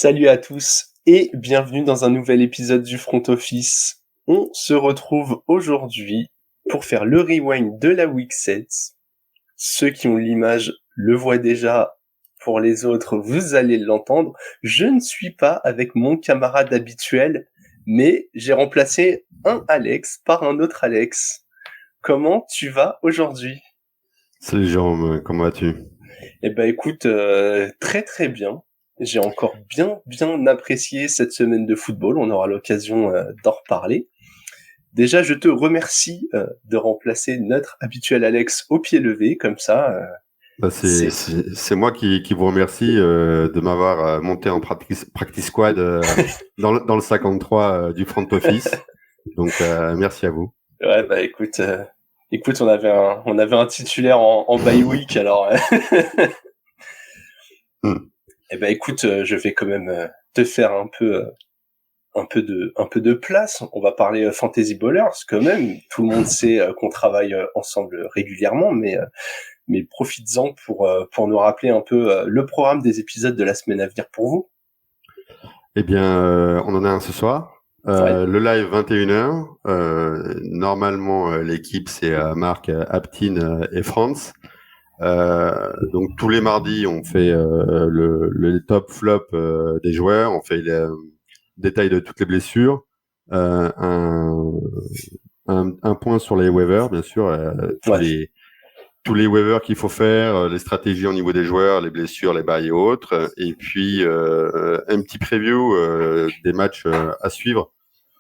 Salut à tous et bienvenue dans un nouvel épisode du Front Office. On se retrouve aujourd'hui pour faire le rewind de la Week 7. Ceux qui ont l'image le voient déjà, pour les autres vous allez l'entendre. Je ne suis pas avec mon camarade habituel, mais j'ai remplacé un Alex par un autre Alex. Comment tu vas aujourd'hui ? Salut Jérôme, comment vas-tu? Eh ben écoute, très très bien. J'ai encore bien apprécié cette semaine de football. On aura l'occasion d'en reparler. Déjà, je te remercie de remplacer notre habituel Alex au pied levé, comme ça. C'est moi qui vous remercie de m'avoir monté en practice squad dans le 53 du front office. Donc merci à vous. Ouais, bah écoute, on avait un titulaire en bye week, alors. Eh ben écoute, je vais quand même te faire un peu de place. On va parler Fantasy Ballers quand même. Tout le monde sait qu'on travaille ensemble régulièrement, mais profites-en pour nous rappeler un peu le programme des épisodes de la semaine à venir pour vous. Eh bien, on en a un ce soir. Ouais. Le live 21h. Normalement, l'équipe, c'est Marc, Aptine et France. Donc tous les mardis, on fait le top flop des joueurs. On fait les détails de toutes les blessures. Euh, un, un point sur les waivers, bien sûr, tous les waivers qu'il faut faire, les stratégies au niveau des joueurs, les blessures, les bails et autres, et puis un petit preview des matchs à suivre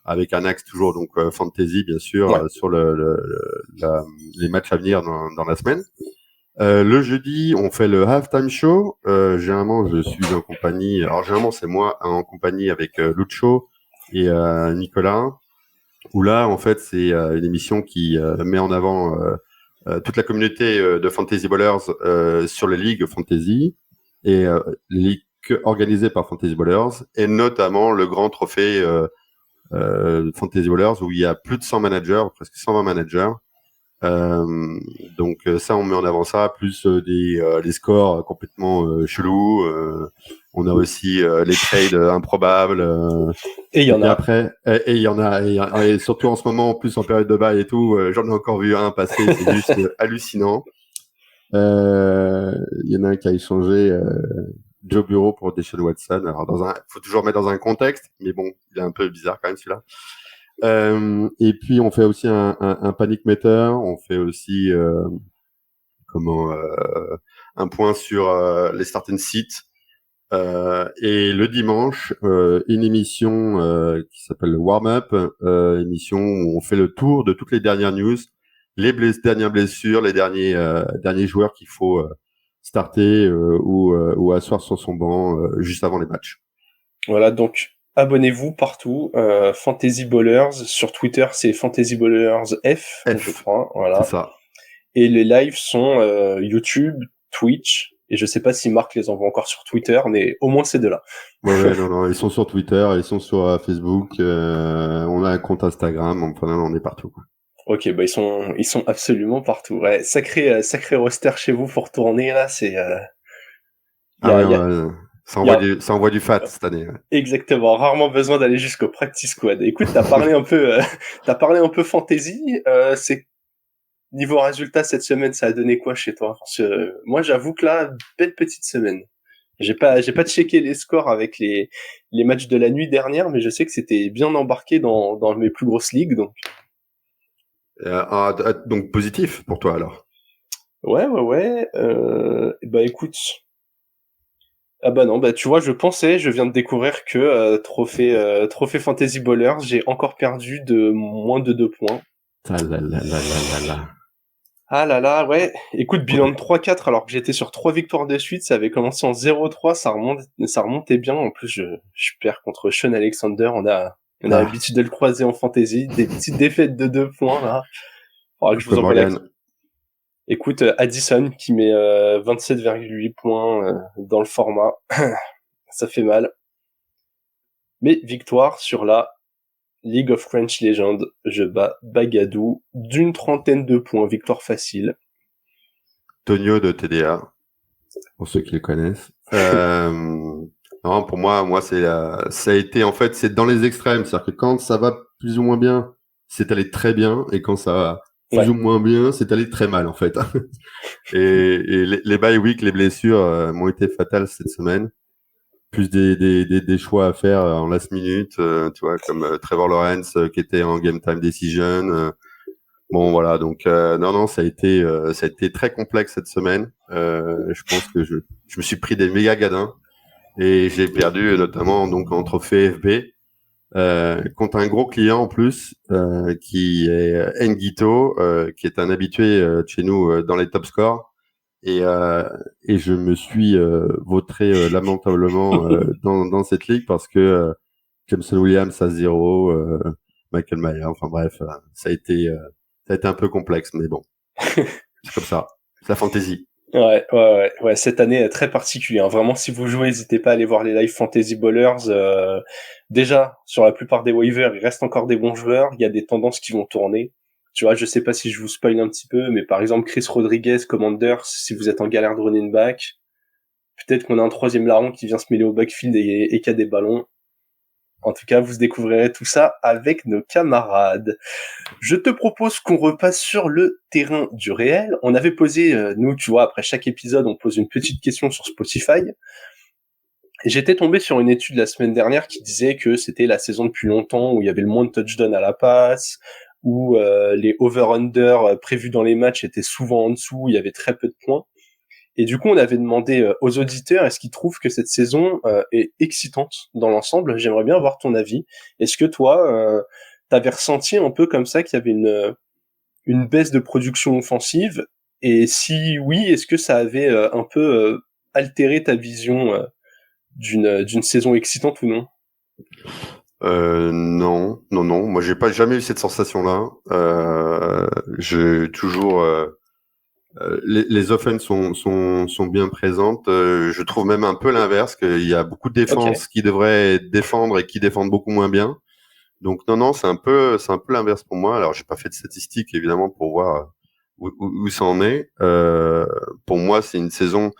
avec un axe toujours donc fantasy bien sûr Ouais. sur les matchs à venir dans la semaine. Le jeudi, on fait le halftime show. Généralement, je suis en compagnie. Alors généralement, c'est moi en compagnie avec Lucho et Nicolas. Où là, en fait, c'est une émission qui met en avant toute la communauté de Fantasy Ballers sur les ligues Fantasy et les ligues organisées par Fantasy Ballers et notamment le grand trophée Fantasy Ballers où il y a plus de 100 managers, presque 120 managers. Donc ça, on met en avant ça, plus des scores complètement chelous. On a aussi les trades improbables. Et il y Et en puis a. après, et il y en a, et surtout en ce moment, en plus en période de bail et tout, j'en ai encore vu un passer, c'est juste hallucinant. Il y en a un qui a échangé Joe Bureau pour Deshaun Watson. Alors faut toujours mettre dans un contexte, mais bon, il est un peu bizarre quand même celui-là. Et puis on fait aussi un panic meter, on fait aussi un point sur les start and sit. Et le dimanche, une émission qui s'appelle le Warm-up, émission où on fait le tour de toutes les dernières news, dernières blessures, les derniers joueurs qu'il faut starter ou asseoir sur son banc juste avant les matchs. Voilà, donc abonnez-vous partout. Fantasy Ballers sur Twitter, c'est Fantasy Ballers F, je crois. C'est Voilà. ça. Et les lives sont YouTube, Twitch. Et je sais pas si Marc les envoie encore sur Twitter, mais au moins c'est de là. Ouais, non, ils sont sur Twitter, ils sont sur Facebook, on a un compte Instagram, enfin, on est partout, quoi. Ok, bah ils sont absolument partout. Ouais, sacré roster chez vous pour tourner là. C'est y Ah a, ouais, y a, ouais, y a ça envoie du fat cette année. Ouais. exactement rarement besoin d'aller jusqu'au practice squad. Écoute, t'as parlé un peu, t'as parlé un peu fantasy. C'est niveau résultat cette semaine, ça a donné quoi chez toi ? Parce que moi, j'avoue que là, belle petite semaine. J'ai pas checké les scores avec les matchs de la nuit dernière, mais je sais que c'était bien embarqué dans mes plus grosses ligues, donc. Donc positif pour toi alors. Ouais. Bah écoute. Ah bah non, bah tu vois, je viens de découvrir que trophée Fantasy Ballers, j'ai encore perdu de moins de 2 points. Ah là là là là là là. Ah là là, ouais. Écoute, bilan de 3-4, alors que j'étais sur 3 victoires de suite, ça avait commencé en 0-3, ça remontait bien. En plus, je perds contre Sean Alexander, on a Ah, l'habitude de le croiser en fantasy, des petites défaites de 2 points, là. Faudra que je coucou vous envoie la... Morgan. Écoute, Addison, qui met 27,8 points dans le format. Ça fait mal. Mais victoire sur la League of French Legends. Je bats Bagadou d'une trentaine de points, victoire facile. Tonio de TDA, pour ceux qui le connaissent. Non, pour moi, ça a été en fait, c'est dans les extrêmes. C'est-à-dire que quand ça va plus ou moins bien, c'est allé très bien, et quand ça va plus Ouais, ou moins bien, c'est allé très mal en fait. Et les bye week, les blessures m'ont été fatales cette semaine. Plus des choix à faire en last minute, tu vois, comme Trevor Lawrence qui était en game time decision. Bon voilà, donc non, ça a été très complexe cette semaine. Je pense que je me suis pris des méga gadins. Et j'ai perdu notamment donc en trophée FB contre un gros client en plus qui est Ngito, qui est un habitué de chez nous dans les top scores. Et, euh, et je me suis vautré lamentablement dans cette ligue parce que Jameson Williams à 0, Michael Mayer, enfin bref, ça a été un peu complexe, mais bon, c'est comme ça, c'est la fantasy. ouais. Cette année est très particulière. Vraiment, si vous jouez, n'hésitez pas à aller voir les live fantasy ballers. Déjà, sur la plupart des waivers, il reste encore des bons joueurs. Il y a des tendances qui vont tourner. Tu vois, je sais pas si je vous spoil un petit peu, mais par exemple, Chris Rodriguez, Commanders, si vous êtes en galère de running back, peut-être qu'on a un troisième larron qui vient se mêler au backfield et qui a des ballons. En tout cas, vous découvrirez tout ça avec nos camarades. Je te propose qu'on repasse sur le terrain du réel. On avait posé, nous, tu vois, après chaque épisode, on pose une petite question sur Spotify. Et j'étais tombé sur une étude la semaine dernière qui disait que c'était la saison depuis longtemps où il y avait le moins de touchdowns à la passe, où les over-under prévus dans les matchs étaient souvent en dessous, il y avait très peu de points. Et du coup, on avait demandé aux auditeurs, est-ce qu'ils trouvent que cette saison est excitante dans l'ensemble? J'aimerais bien avoir ton avis. Est-ce que toi, t'avais ressenti un peu comme ça qu'il y avait une baisse de production offensive? Et si oui, est-ce que ça avait un peu altéré ta vision d'une saison excitante ou non? Non. Moi, j'ai pas jamais eu cette sensation-là. J'ai toujours les offenses sont bien présentes. Je trouve même un peu l'inverse, qu'il y a beaucoup de Ok. défenses qui devraient défendre et qui défendent beaucoup moins bien. Donc non, c'est un peu l'inverse pour moi. Alors, j'ai pas fait de statistiques évidemment pour voir où ça en est. Pour moi, c'est une saison.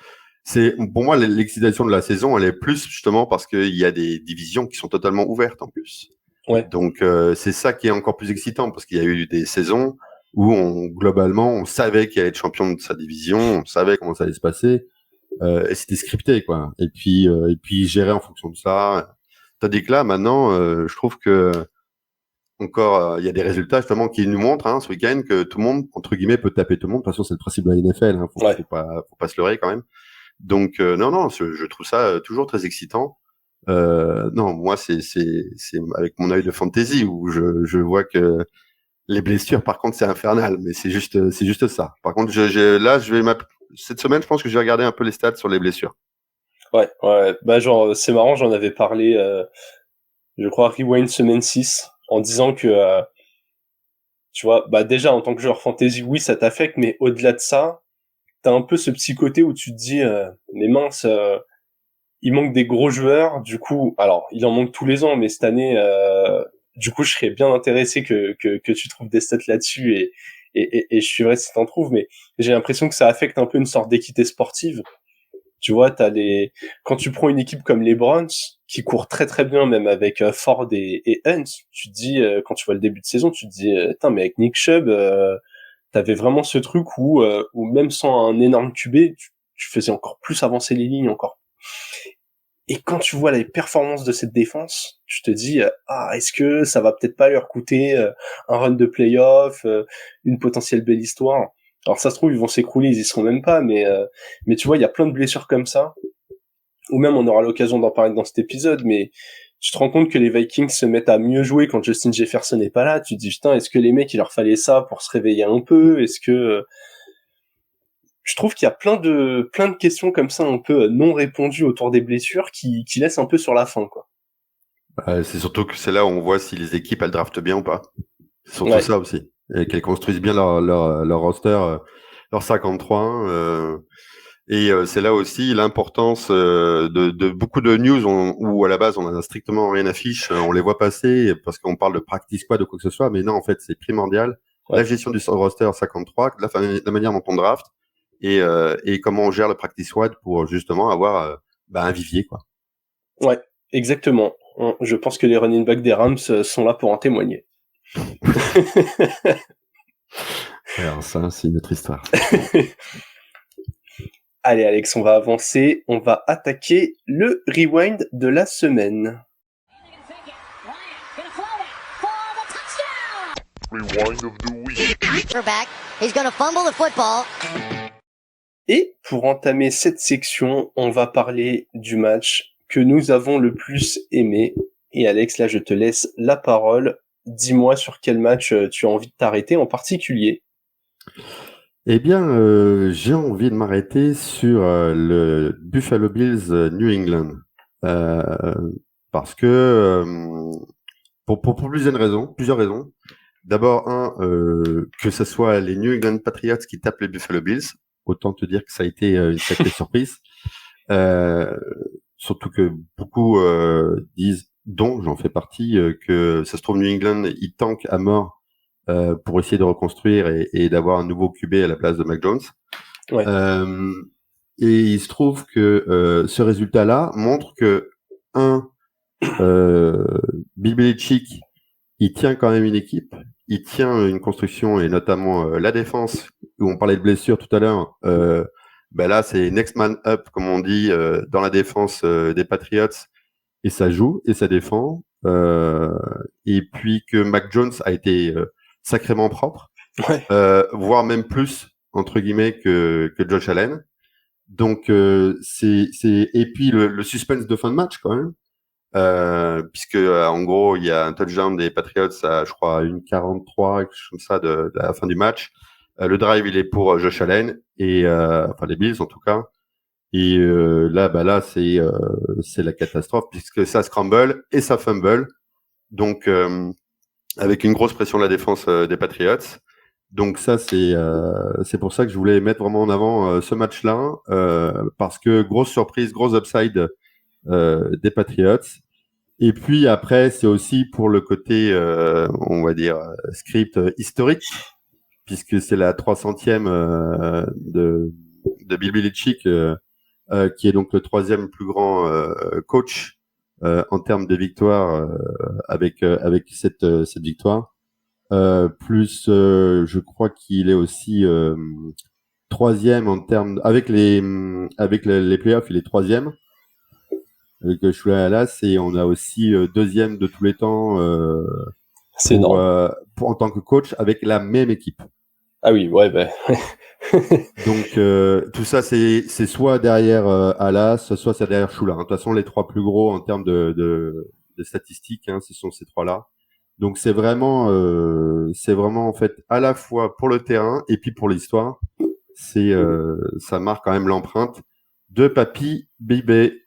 Pour moi l'excitation de la saison, elle est plus justement parce qu'il y a des divisions qui sont totalement ouvertes en plus. Ouais. Donc c'est ça qui est encore plus excitant parce qu'il y a eu des saisons où globalement on savait qu'il allait être champion de sa division, on savait comment ça allait se passer et c'était scripté quoi. Et puis gérer en fonction de ça. Tandis que là maintenant, je trouve que encore il y a des résultats justement qui nous montrent ce week-end que tout le monde entre guillemets peut taper tout le monde. De toute façon c'est le principe de la NFL, Ouais. faut pas se leurrer quand même. Donc non, je trouve ça toujours très excitant. Non, moi c'est avec mon œil de fantasy où je vois que les blessures, par contre, c'est infernal, mais c'est juste ça. Par contre, là, cette semaine, je pense que je vais regarder un peu les stats sur les blessures. Ouais. Bah genre, c'est marrant, j'en avais parlé, je crois, Rewind semaine 6, en disant que, tu vois, bah déjà, en tant que joueur fantasy, oui, ça t'affecte, mais au-delà de ça, t'as un peu ce petit côté où tu te dis, mais mince, il manque des gros joueurs, du coup, alors, il en manque tous les ans, mais cette année, du coup, je serais bien intéressé que tu trouves des stats là-dessus et je suivrai si t'en trouves, mais j'ai l'impression que ça affecte un peu une sorte d'équité sportive. Tu vois, quand tu prends une équipe comme les Browns, qui court très très bien, même avec Ford et Hunt, tu te dis, quand tu vois le début de saison, tu te dis, putain, mais avec Nick Chubb, t'avais vraiment ce truc où même sans un énorme QB, tu faisais encore plus avancer les lignes, encore. Et quand tu vois les performances de cette défense, tu te dis, est-ce que ça va peut-être pas leur coûter un run de playoff, une potentielle belle histoire? Alors ça se trouve, ils vont s'écrouler, ils y seront même pas, mais tu vois, il y a plein de blessures comme ça, ou même on aura l'occasion d'en parler dans cet épisode, mais tu te rends compte que les Vikings se mettent à mieux jouer quand Justin Jefferson n'est pas là. Tu te dis, putain, est-ce que les mecs, il leur fallait ça pour se réveiller un peu? Est-ce que je trouve qu'il y a plein de questions comme ça un peu non répondues autour des blessures qui laissent un peu sur la fin, quoi. C'est surtout que c'est là où on voit si les équipes elles draftent bien ou pas. C'est surtout Ouais, ça aussi. Et qu'elles construisent bien leur roster, leur 53. Et c'est là aussi l'importance de beaucoup de news où à la base on a strictement rien à fiche, on les voit passer parce qu'on parle de practice squad ou quoi que ce soit, mais non en fait c'est primordial. La ouais. gestion du roster 53, la manière dont on draft et comment on gère le practice squad pour justement avoir un vivier quoi. Ouais, exactement. Je pense que les running backs des Rams sont là pour en témoigner. Alors ça, c'est une autre histoire. Allez Alex, on va avancer, on va attaquer le rewind de la semaine. Rewind of the week. Quarterback, he's gonna fumble the football. Et pour entamer cette section, on va parler du match que nous avons le plus aimé. Et Alex, là je te laisse la parole. Dis-moi sur quel match tu as envie de t'arrêter en particulier. Eh bien, j'ai envie de m'arrêter sur le Buffalo Bills New England. Parce que pour plusieurs raisons. D'abord, que ce soit les New England Patriots qui tapent les Buffalo Bills, autant te dire que ça a été une sacrée surprise. Surtout que beaucoup disent, dont j'en fais partie, que ça se trouve New England, ils tankent à mort pour essayer de reconstruire et d'avoir un nouveau QB à la place de Mac Jones. Ouais. Et il se trouve que ce résultat-là montre que Bill Belichick, il tient quand même une équipe, il tient une construction et notamment la défense où on parlait de blessures tout à l'heure. Là, c'est next man up, comme on dit, dans la défense des Patriots, et ça joue et ça défend. Et puis que Mac Jones a été sacrément propre, Ouais. voire même plus entre guillemets que Josh Allen. Donc et puis le suspense de fin de match quand même. Puisque en gros il y a un touchdown des Patriots à je crois 1:43 quelque chose comme ça de la fin du match. Le drive il est pour Josh Allen et enfin les Bills en tout cas. Et là c'est la catastrophe puisque ça scramble et ça fumble. Donc avec une grosse pression de la défense des Patriots. Donc ça c'est pour ça que je voulais mettre vraiment en avant ce match-là parce que grosse surprise, gros upside des Patriots. Et puis après, c'est aussi pour le côté, on va dire, script historique, puisque c'est la 300e de Bill Belichick, qui est donc le 3e plus grand coach en termes de victoire avec cette victoire. Plus, je crois qu'il est aussi 3e en termes avec les playoffs, il est 3e. Avec Chouala, et on a aussi 2e de tous les temps C'est énorme. en tant que coach avec la même équipe. Ah oui, ouais, bah. Donc tout ça, c'est soit derrière Alas, soit c'est derrière Choula. De toute façon, les trois plus gros en termes de statistiques, ce sont ces trois-là. Donc c'est vraiment en fait à la fois pour le terrain et puis pour l'histoire. Ça marque quand même l'empreinte de Papy Bibé.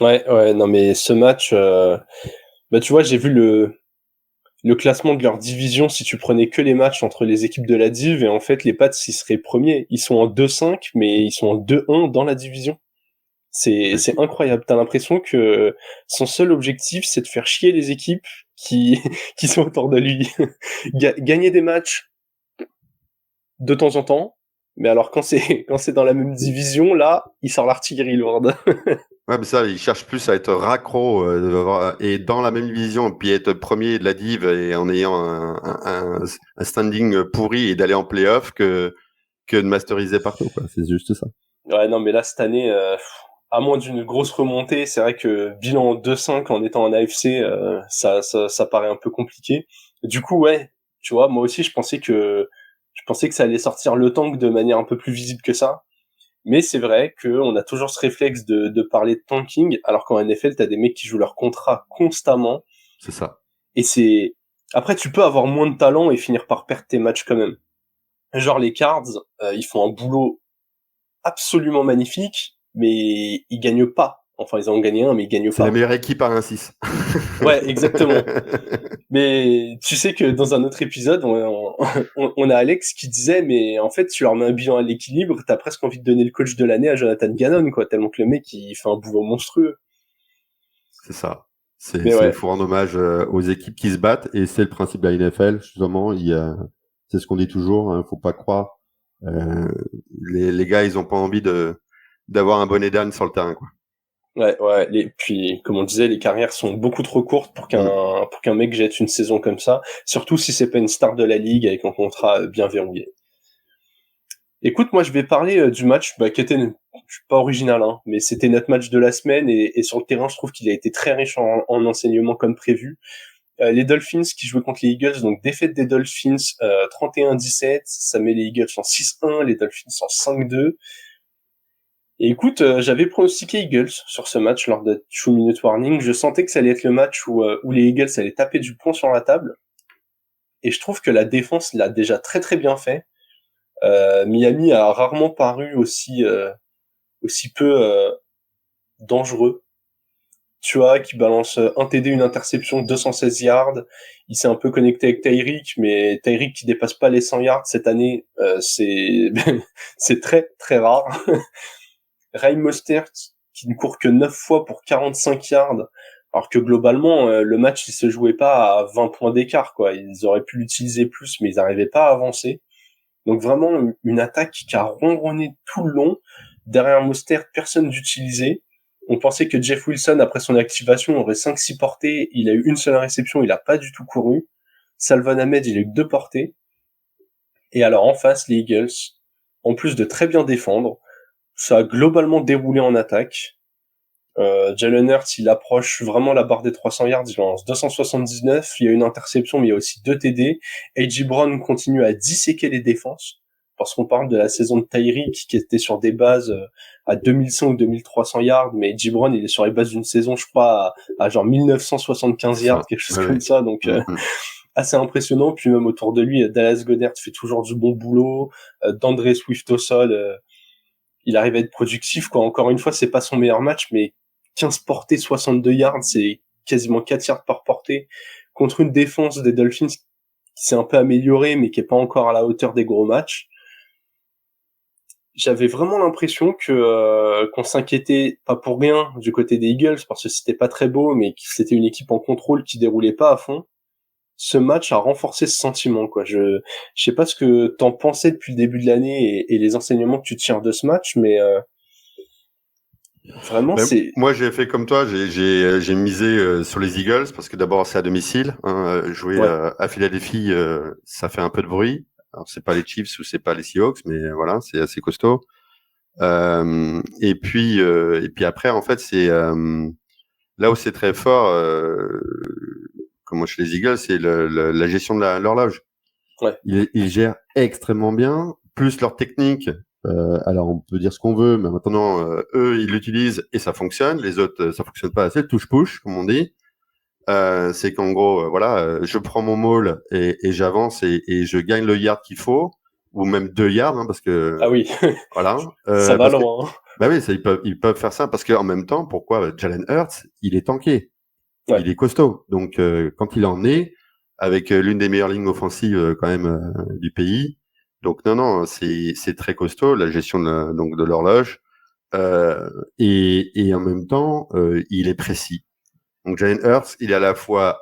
Ouais, non mais ce match, tu vois, j'ai vu le classement de leur division si tu prenais que les matchs entre les équipes de la div, et en fait les Pats ils seraient premiers. Ils sont en 2-5 mais ils sont en 2-1 dans la division. C'est incroyable. T'as l'impression que son seul objectif c'est de faire chier les équipes qui qui sont autour de lui. Gagner des matchs de temps en temps, mais alors quand c'est dans la même division, là, il sort l'artillerie lourde. Ouais, mais ça, ils cherchent plus à être raccro et dans la même division, puis être premier de la div et en ayant un standing pourri et d'aller en playoff que de masteriser partout, quoi. C'est juste ça. Ouais, non, mais là, cette année, à moins d'une grosse remontée, c'est vrai que bilan 2-5 en étant en AFC, ça paraît un peu compliqué. Du coup, ouais, tu vois, moi aussi, je pensais que ça allait sortir le tank de manière un peu plus visible que ça. Mais c'est vrai qu'on a toujours ce réflexe de parler de tanking, alors qu'en NFL, t'as des mecs qui jouent leur contrat constamment. C'est ça. Et après, tu peux avoir moins de talent et finir par perdre tes matchs quand même. Genre les Cards, ils font un boulot absolument magnifique, mais ils gagnent pas. Enfin, ils en ont gagné un, mais ils gagnent pas. C'est la meilleure équipe à 1-6. Ouais, exactement. Mais tu sais que dans un autre épisode, on a Alex qui disait, mais en fait, tu leur mets un bilan à l'équilibre, t'as presque envie de donner le coach de l'année à Jonathan Gannon, quoi, tellement que le mec, il fait un boulot monstrueux. C'est ça. C'est Ouais. faut rendre hommage aux équipes qui se battent et c'est le principe de la NFL. Justement, c'est ce qu'on dit toujours. Faut pas croire. Les gars, ils ont pas envie d'avoir un bonnet d'âne sur le terrain, quoi. Ouais. Puis, comme on disait, les carrières sont beaucoup trop courtes pour qu'un mec jette une saison comme ça. Surtout si c'est pas une star de la ligue avec un contrat bien verrouillé. Écoute, moi, je vais parler du match, qui était, je suis pas original, hein, mais c'était notre match de la semaine et sur le terrain, je trouve qu'il a été très riche en enseignements comme prévu. Les Dolphins qui jouaient contre les Eagles, donc défaite des Dolphins 31-17, ça met les Eagles en 6-1, les Dolphins en 5-2. Et écoute, j'avais pronostiqué Eagles sur ce match lors de 2-minute warning. Je sentais que ça allait être le match où les Eagles allaient taper du poing sur la table. Et je trouve que la défense l'a déjà très très bien fait. Miami a rarement paru aussi peu dangereux. Tu vois, qui balance un TD, une interception, 216 yards. Il s'est un peu connecté avec Tyreek, mais Tyreek qui dépasse pas les 100 yards cette année, c'est c'est très très rare. Raheem Mostert qui ne court que 9 fois pour 45 yards, alors que globalement le match il se jouait pas à 20 points d'écart quoi. Ils auraient pu l'utiliser plus, mais ils n'arrivaient pas à avancer. Donc vraiment une attaque qui a ronronné tout le long. Derrière Mostert, personne d'utilisé. On pensait que Jeff Wilson, après son activation, aurait 5-6 portées. Il a eu une seule réception, il a pas du tout couru. Salvon Ahmed, il a eu 2 portées. Et alors en face, les Eagles, en plus de très bien défendre, ça a globalement déroulé en attaque. Jalen Hurts, il approche vraiment la barre des 300 yards, il lance 279, il y a une interception, mais il y a aussi 2 TD. A.J. Brown continue à disséquer les défenses, parce qu'on parle de la saison de Tyreek, qui était sur des bases à 2100 ou 2300 yards, mais A.J. Brown, il est sur les bases d'une saison, je crois, à genre 1975 yards, quelque chose comme ça, donc assez impressionnant. Puis même autour de lui, Dallas Goedert fait toujours du bon boulot, D'Andre Swift au sol, il arrive à être productif, quoi. Encore une fois, c'est pas son meilleur match, mais 15 portées, 62 yards, c'est quasiment 4 yards par portée, contre une défense des Dolphins qui s'est un peu améliorée, mais qui est pas encore à la hauteur des gros matchs. J'avais vraiment l'impression que qu'on s'inquiétait pas pour rien du côté des Eagles, parce que c'était pas très beau, mais que c'était une équipe en contrôle qui déroulait pas à fond. Ce match a renforcé ce sentiment, quoi. Je sais pas ce que t'en pensais depuis le début de l'année et les enseignements que tu tires de ce match, mais vraiment, c'est... Moi, j'ai fait comme toi, j'ai misé sur les Eagles parce que d'abord c'est à domicile. Jouer à Philadelphie, ça fait un peu de bruit. Alors c'est pas les Chiefs ou c'est pas les Seahawks, mais voilà, c'est assez costaud. Et puis après, en fait, c'est là où c'est très fort. Comment chez les Eagles, c'est la gestion de l'horloge. Ouais. Ils gèrent extrêmement bien, plus leur technique. Alors on peut dire ce qu'on veut, mais maintenant eux ils l'utilisent et ça fonctionne. Les autres ça fonctionne pas assez. Touche-push comme on dit. C'est qu'en gros je prends mon maul et j'avance et je gagne le yard qu'il faut ou même 2 yards parce que Ah oui, voilà. ça va loin. Bah oui, ils peuvent faire ça parce que en même temps, pourquoi Jalen Hurts, il est tanké, il est costaud. Donc quand il en est avec l'une des meilleures lignes offensives quand même du pays. Donc non, c'est très costaud la gestion de l'horloge et en même temps il est précis. Donc Jalen Hurts, il est à la fois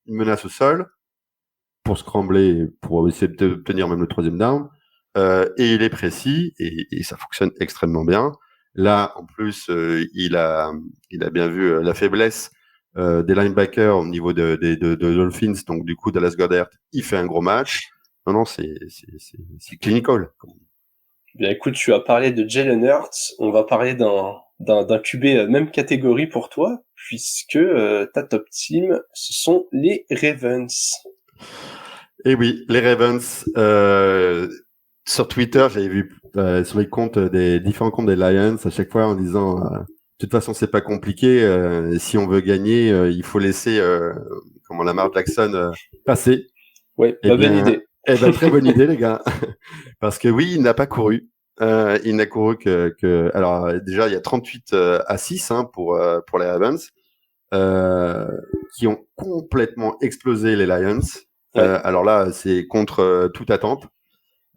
une menace au sol pour scrambler, pour essayer d'obtenir même le 3e down, et il est précis et ça fonctionne extrêmement bien. Là, en plus, il a bien vu la faiblesse des linebackers au niveau de Dolphins. Donc du coup, Dallas Goedert, il fait un gros match. Non, c'est clinical. Bien écoute, tu as parlé de Jalen Hurts, on va parler d'un QB même catégorie pour toi, puisque ta top team, ce sont les Ravens. Eh oui, les Ravens. Sur Twitter, j'avais vu sur les comptes des différents comptes des Lions à chaque fois en disant de toute façon c'est pas compliqué, si on veut gagner il faut laisser Lamar Jackson passer. Ouais, bonne idée. Très bonne idée les gars. Parce que oui, il n'a pas couru. Il n'a couru que alors déjà il y a 38-6 pour les Ravens qui ont complètement explosé les Lions. Alors là, c'est contre toute attente.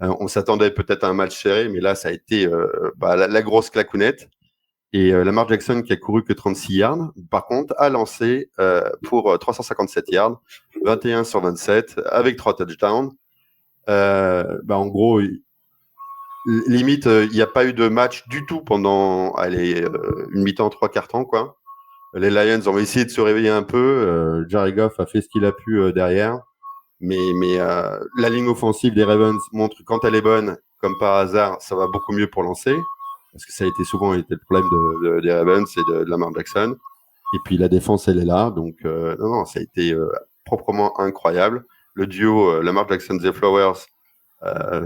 On s'attendait peut-être à un match serré, mais là, ça a été la grosse claquounette. Et Lamar Jackson, qui a couru que 36 yards, par contre, a lancé pour 357 yards, 21 sur 27, avec 3 touchdowns. En gros, limite, il n'y a pas eu de match du tout pendant une mi-temps, 3/4 temps, quoi. Les Lions ont essayé de se réveiller un peu. Jared Goff a fait ce qu'il a pu derrière. Mais la ligne offensive des Ravens montre que quand elle est bonne, comme par hasard, ça va beaucoup mieux pour lancer. Parce que ça a été souvent le problème des Ravens et de Lamar Jackson. Et puis la défense, elle est là. Donc, non, ça a été proprement incroyable. Le duo Lamar Jackson-Zay Flowers,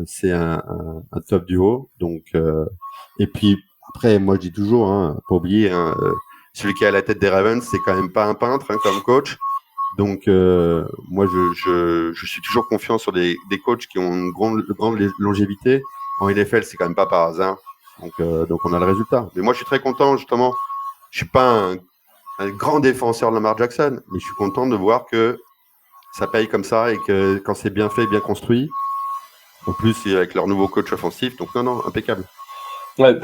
c'est un top duo. Donc, et puis après, moi je dis toujours, pas oublier, celui qui est à la tête des Ravens, c'est quand même pas un peintre comme coach. Donc, moi, je suis toujours confiant sur des coachs qui ont une grande longévité. En NFL, c'est quand même pas par hasard. Donc on a le résultat. Mais moi, je suis très content, justement. Je suis pas un grand défenseur de Lamar Jackson, mais je suis content de voir que ça paye comme ça et que quand c'est bien fait, bien construit, en plus avec leur nouveau coach offensif, donc non, impeccable. Ouais,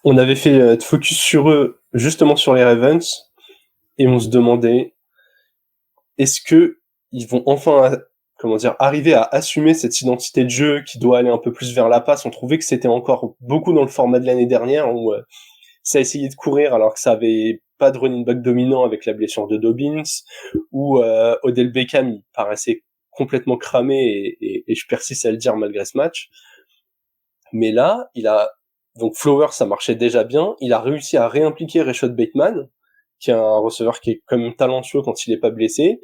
on avait fait de focus sur eux, justement sur les Ravens, et on se demandait est-ce que ils vont enfin, arriver à assumer cette identité de jeu qui doit aller un peu plus vers la passe. On trouvait que c'était encore beaucoup dans le format de l'année dernière où ça essayait de courir alors que ça avait pas de running back dominant avec la blessure de Dobbins, où Odell Beckham il paraissait complètement cramé et je persiste à le dire malgré ce match. Mais là, donc Flowers, ça marchait déjà bien. Il a réussi à réimpliquer Rashod Bateman, qui est un receveur qui est quand même talentueux quand il est pas blessé.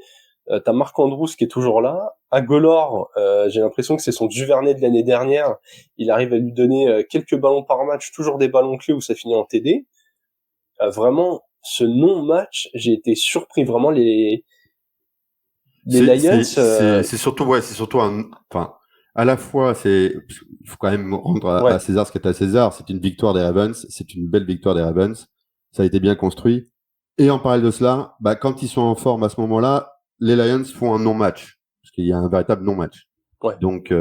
T'as Mark Andrews qui est toujours là. Agolor, j'ai l'impression que c'est son Duvernay de l'année dernière. Il arrive à lui donner quelques ballons par match, toujours des ballons clés où ça finit en TD. Vraiment, ce non-match, j'ai été surpris. Vraiment, les Lions... C'est surtout à la fois, il faut quand même rendre à César ce qui est à César. C'est une victoire des Ravens. C'est une belle victoire des Ravens. Ça a été bien construit. Et en parallèle de cela, quand ils sont en forme à ce moment-là, les Lions font un non-match. Parce qu'il y a un véritable non-match. Ouais. Donc,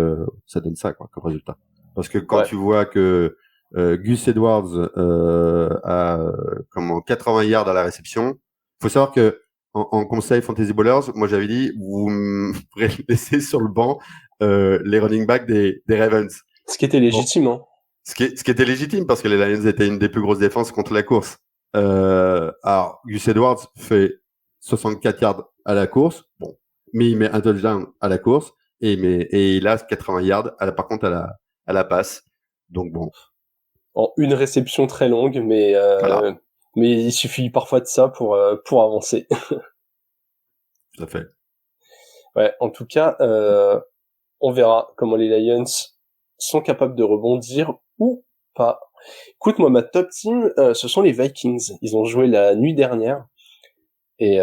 ça donne ça, quoi, comme résultat. Parce que quand tu vois que Gus Edwards a 80 yards à la réception, faut savoir que en conseil Fantasy Ballers, moi j'avais dit vous pourrez laisser sur le banc les running backs des Ravens. Ce qui était légitime, hein. Ce qui était légitime parce que les Lions étaient une des plus grosses défenses contre la course. Alors Gus Edwards fait 64 yards à la course, mais il met un touchdown à la course et il a 80 yards par contre à la passe. Donc bon. En une réception très longue, mais voilà. Mais il suffit parfois de ça pour avancer. Tout à fait. Ouais, en tout cas, on verra comment les Lions sont capables de rebondir ou pas. Écoute, moi, ma top team, ce sont les Vikings. Ils ont joué la nuit dernière. Et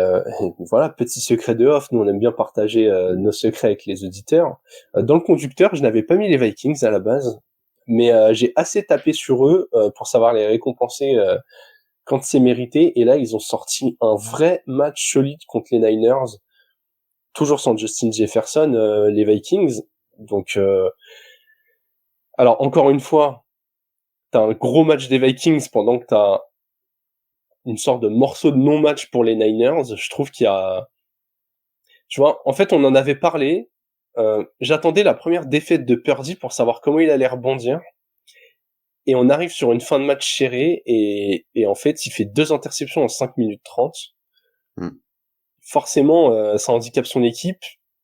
voilà, petit secret de off, nous on aime bien partager nos secrets avec les auditeurs. Dans le conducteur, je n'avais pas mis les Vikings à la base, mais j'ai assez tapé sur eux pour savoir les récompenser quand c'est mérité. Et là, ils ont sorti un vrai match solide contre les Niners, toujours sans Justin Jefferson, les Vikings. Donc, alors encore une fois, t'as un gros match des Vikings pendant que t'as une sorte de morceau de non-match pour les Niners. Je trouve qu'il y a... Tu vois, en fait, on en avait parlé. J'attendais la première défaite de Purdy pour savoir comment il allait rebondir. Et on arrive sur une fin de match serrée et en fait, il fait 2 interceptions en 5 minutes 30. Forcément, ça handicape son équipe.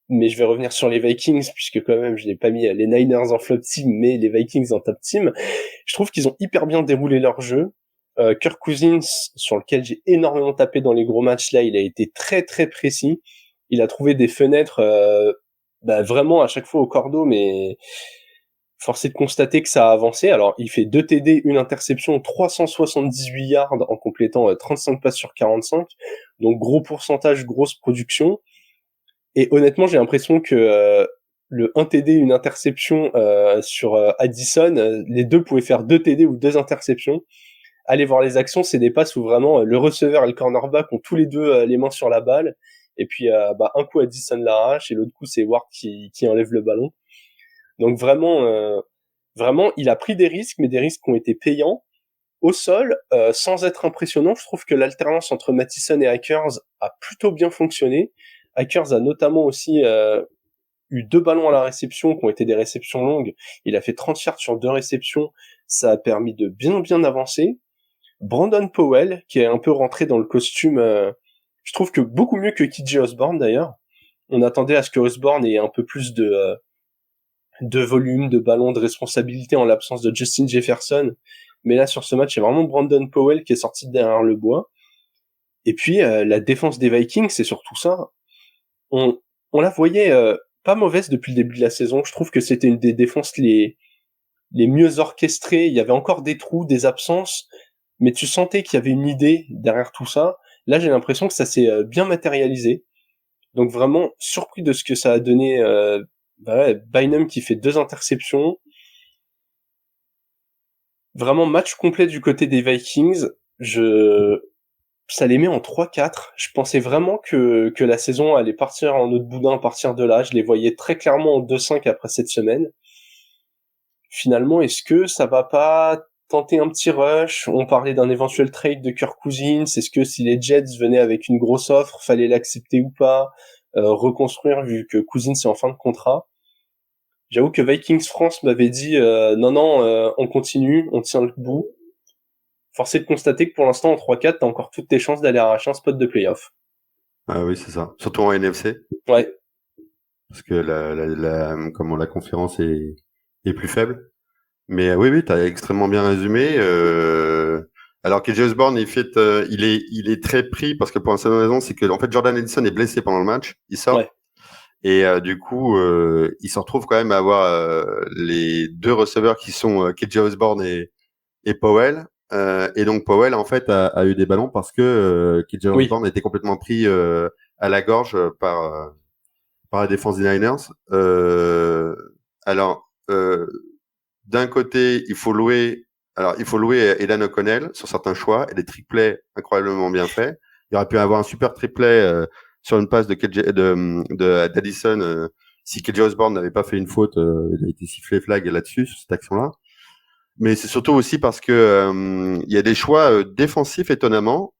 Mais je vais revenir sur les Vikings, puisque quand même, je n'ai pas mis les Niners en flop team, mais les Vikings en top team. Je trouve qu'ils ont hyper bien déroulé leur jeu. Kirk Cousins, sur lequel j'ai énormément tapé dans les gros matchs là, il a été très très précis. Il a trouvé des fenêtres vraiment à chaque fois au cordeau, mais force est de constater que ça a avancé. Alors, il fait 2 TD, une interception, 378 yards en complétant 35 passes sur 45. Donc, gros pourcentage, grosse production. Et honnêtement, j'ai l'impression que le 1 TD, une interception sur Addison, les deux pouvaient faire 2 TD ou 2 interceptions. Allez voir les actions, c'est des passes où vraiment le receveur et le cornerback ont tous les deux les mains sur la balle. Et puis, un coup Addison l'arrache et l'autre coup, c'est Ward qui enlève le ballon. Donc vraiment, il a pris des risques, mais des risques qui ont été payants. Au sol, sans être impressionnant, je trouve que l'alternance entre Mattison et Akers a plutôt bien fonctionné. Akers a notamment aussi eu 2 ballons à la réception qui ont été des réceptions longues. Il a fait 30 yards sur 2 réceptions. Ça a permis de bien avancer. Brandon Powell, qui est un peu rentré dans le costume, je trouve que beaucoup mieux que KJ Osborne d'ailleurs. On attendait à ce que Osborne ait un peu plus de volume, de ballon, de responsabilité en l'absence de Justin Jefferson. Mais là, sur ce match, c'est vraiment Brandon Powell qui est sorti de derrière le bois. Et puis, la défense des Vikings, c'est surtout ça. On la voyait pas mauvaise depuis le début de la saison. Je trouve que c'était une des défenses les mieux orchestrées. Il y avait encore des trous, des absences, mais tu sentais qu'il y avait une idée derrière tout ça. Là, j'ai l'impression que ça s'est bien matérialisé. Donc vraiment surpris de ce que ça a donné. Bynum qui fait 2 interceptions. Vraiment match complet du côté des Vikings. Ça les met en 3-4. Je pensais vraiment que la saison allait partir en autre boudin à partir de là. Je les voyais très clairement en 2-5 après cette semaine. Finalement, est-ce que ça va pas tenter un petit rush? On parlait d'un éventuel trade de Kirk Cousins. Est-ce que si les Jets venaient avec une grosse offre, fallait l'accepter ou pas? Reconstruire vu que Cousins est en fin de contrat. J'avoue que Vikings France m'avait dit non, on continue, on tient le bout. Force est de constater que pour l'instant en 3-4, t'as encore toutes tes chances d'aller arracher un spot de playoff. Ah oui, c'est ça. Surtout en NFC. Ouais. Parce que comment la conférence est plus faible. Mais oui, t'as extrêmement bien résumé. Alors que KJ Osborne, il est très pris parce que pour une seule raison, c'est que en fait Jordan Edison est blessé pendant le match. Il sort. Ouais. Et du coup, il se retrouve quand même à avoir les 2 receveurs qui sont KJ Osborne et Powell. Et donc Powell en fait a eu des ballons parce que KJ Osborne était complètement pris à la gorge par la défense des Niners. D'un côté, il faut louer Aidan O'Connell sur certains choix et des triplets incroyablement bien faits. Il aurait pu avoir un super triplet sur une passe d'Addison si KJ Osborne n'avait pas fait une faute, il a été sifflé flag là-dessus sur cette action-là. Mais c'est surtout aussi parce que il y a des choix défensifs étonnamment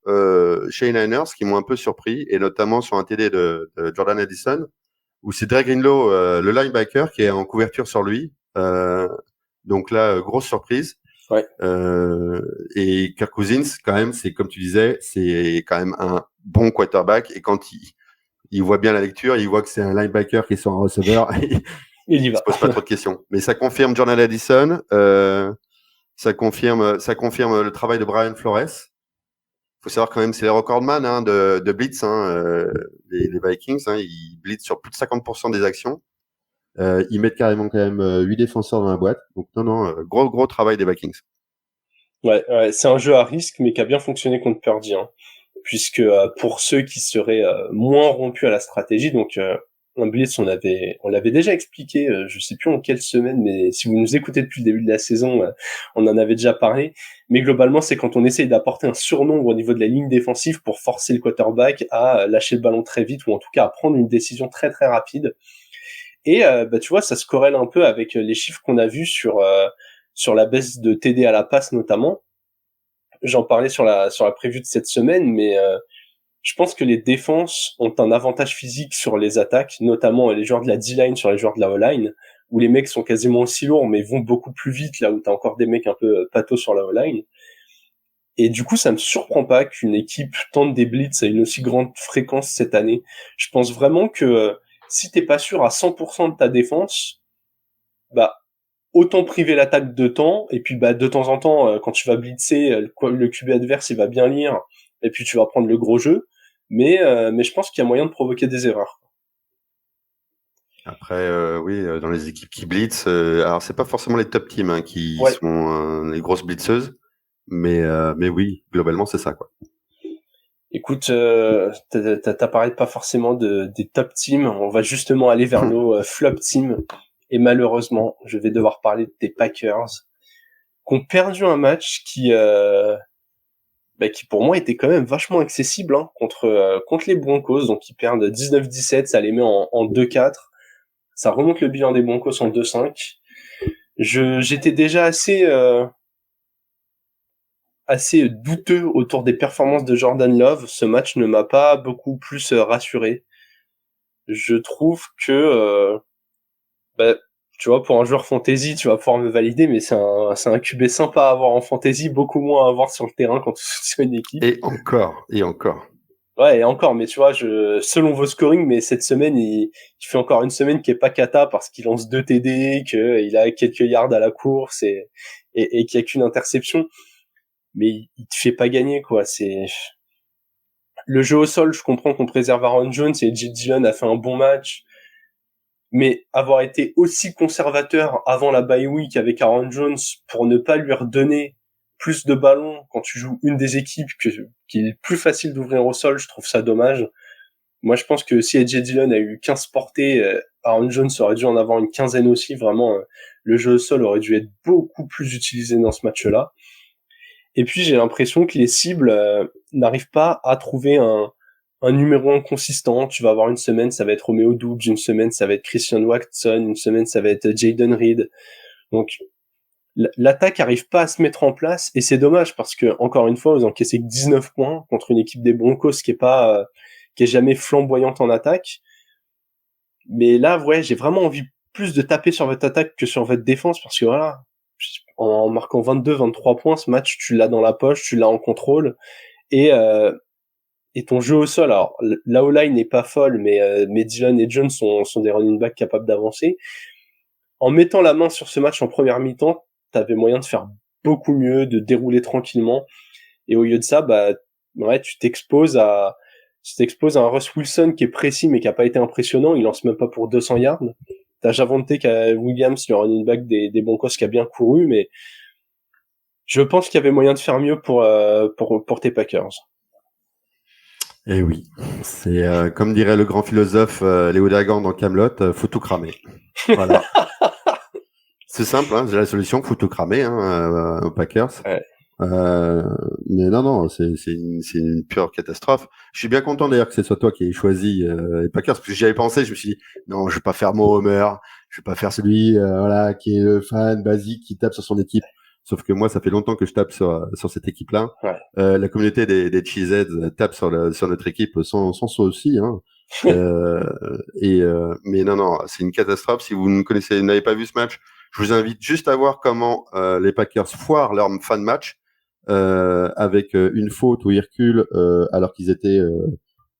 chez les Niners qui m'ont un peu surpris, et notamment sur un TD de Jordan Addison où c'est Dre Greenlow, le linebacker, qui est en couverture sur lui. Donc là, grosse surprise. Ouais. Et Kirk Cousins, quand même, c'est comme tu disais, c'est quand même un bon quarterback. Et quand il voit bien la lecture, il voit que c'est un linebacker qui est sur un receveur. Il y va. Se pose pas trop de questions. Mais ça confirme Jordan Addison. Ça confirme le travail de Brian Flores. Faut savoir quand même, c'est les recordman de blitz. Les Vikings, ils blitzent sur plus de 50% des actions. Ils mettent carrément quand même 8 défenseurs dans la boîte. Donc non, gros travail des Vikings. Ouais, c'est un jeu à risque, mais qui a bien fonctionné contre Purdy, puisque pour ceux qui seraient moins rompus à la stratégie, donc un blitz, on l'avait déjà expliqué, je sais plus en quelle semaine, mais si vous nous écoutez depuis le début de la saison, on en avait déjà parlé. Mais globalement, c'est quand on essaye d'apporter un surnombre au niveau de la ligne défensive pour forcer le quarterback à lâcher le ballon très vite, ou en tout cas à prendre une décision très très rapide. Et tu vois, ça se corrèle un peu avec les chiffres qu'on a vus sur la baisse de TD à la passe notamment. J'en parlais sur la preview de cette semaine, mais je pense que les défenses ont un avantage physique sur les attaques, notamment les joueurs de la D-line sur les joueurs de la O-line, où les mecs sont quasiment aussi lourds, mais vont beaucoup plus vite, là où t'as encore des mecs un peu patos sur la O-line. Et du coup, ça me surprend pas qu'une équipe tente des blitz à une aussi grande fréquence cette année. Je pense vraiment que si t'es pas sûr à 100% de ta défense, bah autant priver l'attaque de temps, et puis de temps en temps, quand tu vas blitzer, le QB adverse il va bien lire, et puis tu vas prendre le gros jeu, mais je pense qu'il y a moyen de provoquer des erreurs. Après, oui, dans les équipes qui blitz, alors c'est pas forcément les top teams qui sont les grosses blitzeuses, mais oui, globalement c'est ça, quoi. Écoute, t'as parlé pas forcément des top teams, on va justement aller vers nos flop teams, et malheureusement, je vais devoir parler des Packers, qui ont perdu un match qui pour moi était quand même vachement accessible contre les Broncos, donc ils perdent 19-17, ça les met en 2-4, ça remonte le bilan des Broncos en 2-5. J'étais déjà assez douteux autour des performances de Jordan Love. Ce match ne m'a pas beaucoup plus rassuré. Je trouve que Bah, tu vois, pour un joueur fantasy, tu vas pouvoir me valider, mais c'est un QB sympa à avoir en fantasy, beaucoup moins à avoir sur le terrain quand tu soutiens une équipe. Et encore. Ouais, et encore, mais tu vois, selon vos scoring, mais cette semaine, il fait encore une semaine qui est pas cata parce qu'il lance 2 TD, qu'il a quelques yards à la course et qu'il y a qu'une interception. Mais il te fait pas gagner, quoi. Le jeu au sol, je comprends qu'on préserve Aaron Jones et J. Dillon a fait un bon match. Mais avoir été aussi conservateur avant la bye week avec Aaron Jones pour ne pas lui redonner plus de ballons quand tu joues une des équipes qu'il est plus facile d'ouvrir au sol, je trouve ça dommage. Moi, je pense que si AJ Dillon a eu 15 portées, Aaron Jones aurait dû en avoir une quinzaine aussi. Vraiment, le jeu au sol aurait dû être beaucoup plus utilisé dans ce match-là. Et puis, j'ai l'impression que les cibles n'arrivent pas à trouver un numéro 1 consistant. Tu vas avoir une semaine, ça va être Romeo Doubs, une semaine, ça va être Christian Watson, une semaine, ça va être Jayden Reed. Donc, l'attaque arrive pas à se mettre en place, et c'est dommage parce que, encore une fois, vous encaissez que 19 points contre une équipe des Broncos qui est jamais flamboyante en attaque. Mais là, ouais, j'ai vraiment envie plus de taper sur votre attaque que sur votre défense parce que voilà, en marquant 22-23 points, ce match, tu l'as dans la poche, tu l'as en contrôle, et ton jeu au sol, alors la O-line n'est pas folle, mais Dillon et Jones sont des running backs capables d'avancer. En mettant la main sur ce match en première mi-temps, t'avais moyen de faire beaucoup mieux, de dérouler tranquillement, et au lieu de ça, bah ouais, tu t'exposes à un Russ Wilson qui est précis mais qui a pas été impressionnant, il lance même pas pour 200 yards. T'as Javonte Williams, le running back des Broncos, qui a bien couru, mais je pense qu'il y avait moyen de faire mieux pour tes Packers. Et oui, c'est comme dirait le grand philosophe Léo Dagan dans Kaamelott, faut tout cramer. Voilà. C'est simple, hein, c'est la solution, faut tout cramer aux Packers. Ouais. Mais non, c'est une pure catastrophe. Je suis bien content d'ailleurs que ce soit toi qui aies choisi les Packers, parce que j'y avais pensé, je me suis dit non, je vais pas faire mon Homer, je vais pas faire celui voilà qui est le fan basique qui tape sur son équipe. Sauf que moi, ça fait longtemps que je tape sur cette équipe-là. Ouais. La communauté des Cheeseheads tape sur notre équipe sans souci. Hein. Mais non, c'est une catastrophe. Si vous n'avez pas vu ce match, je vous invite juste à voir comment les Packers foirent leur fin de match avec une faute où ils reculent alors qu'ils étaient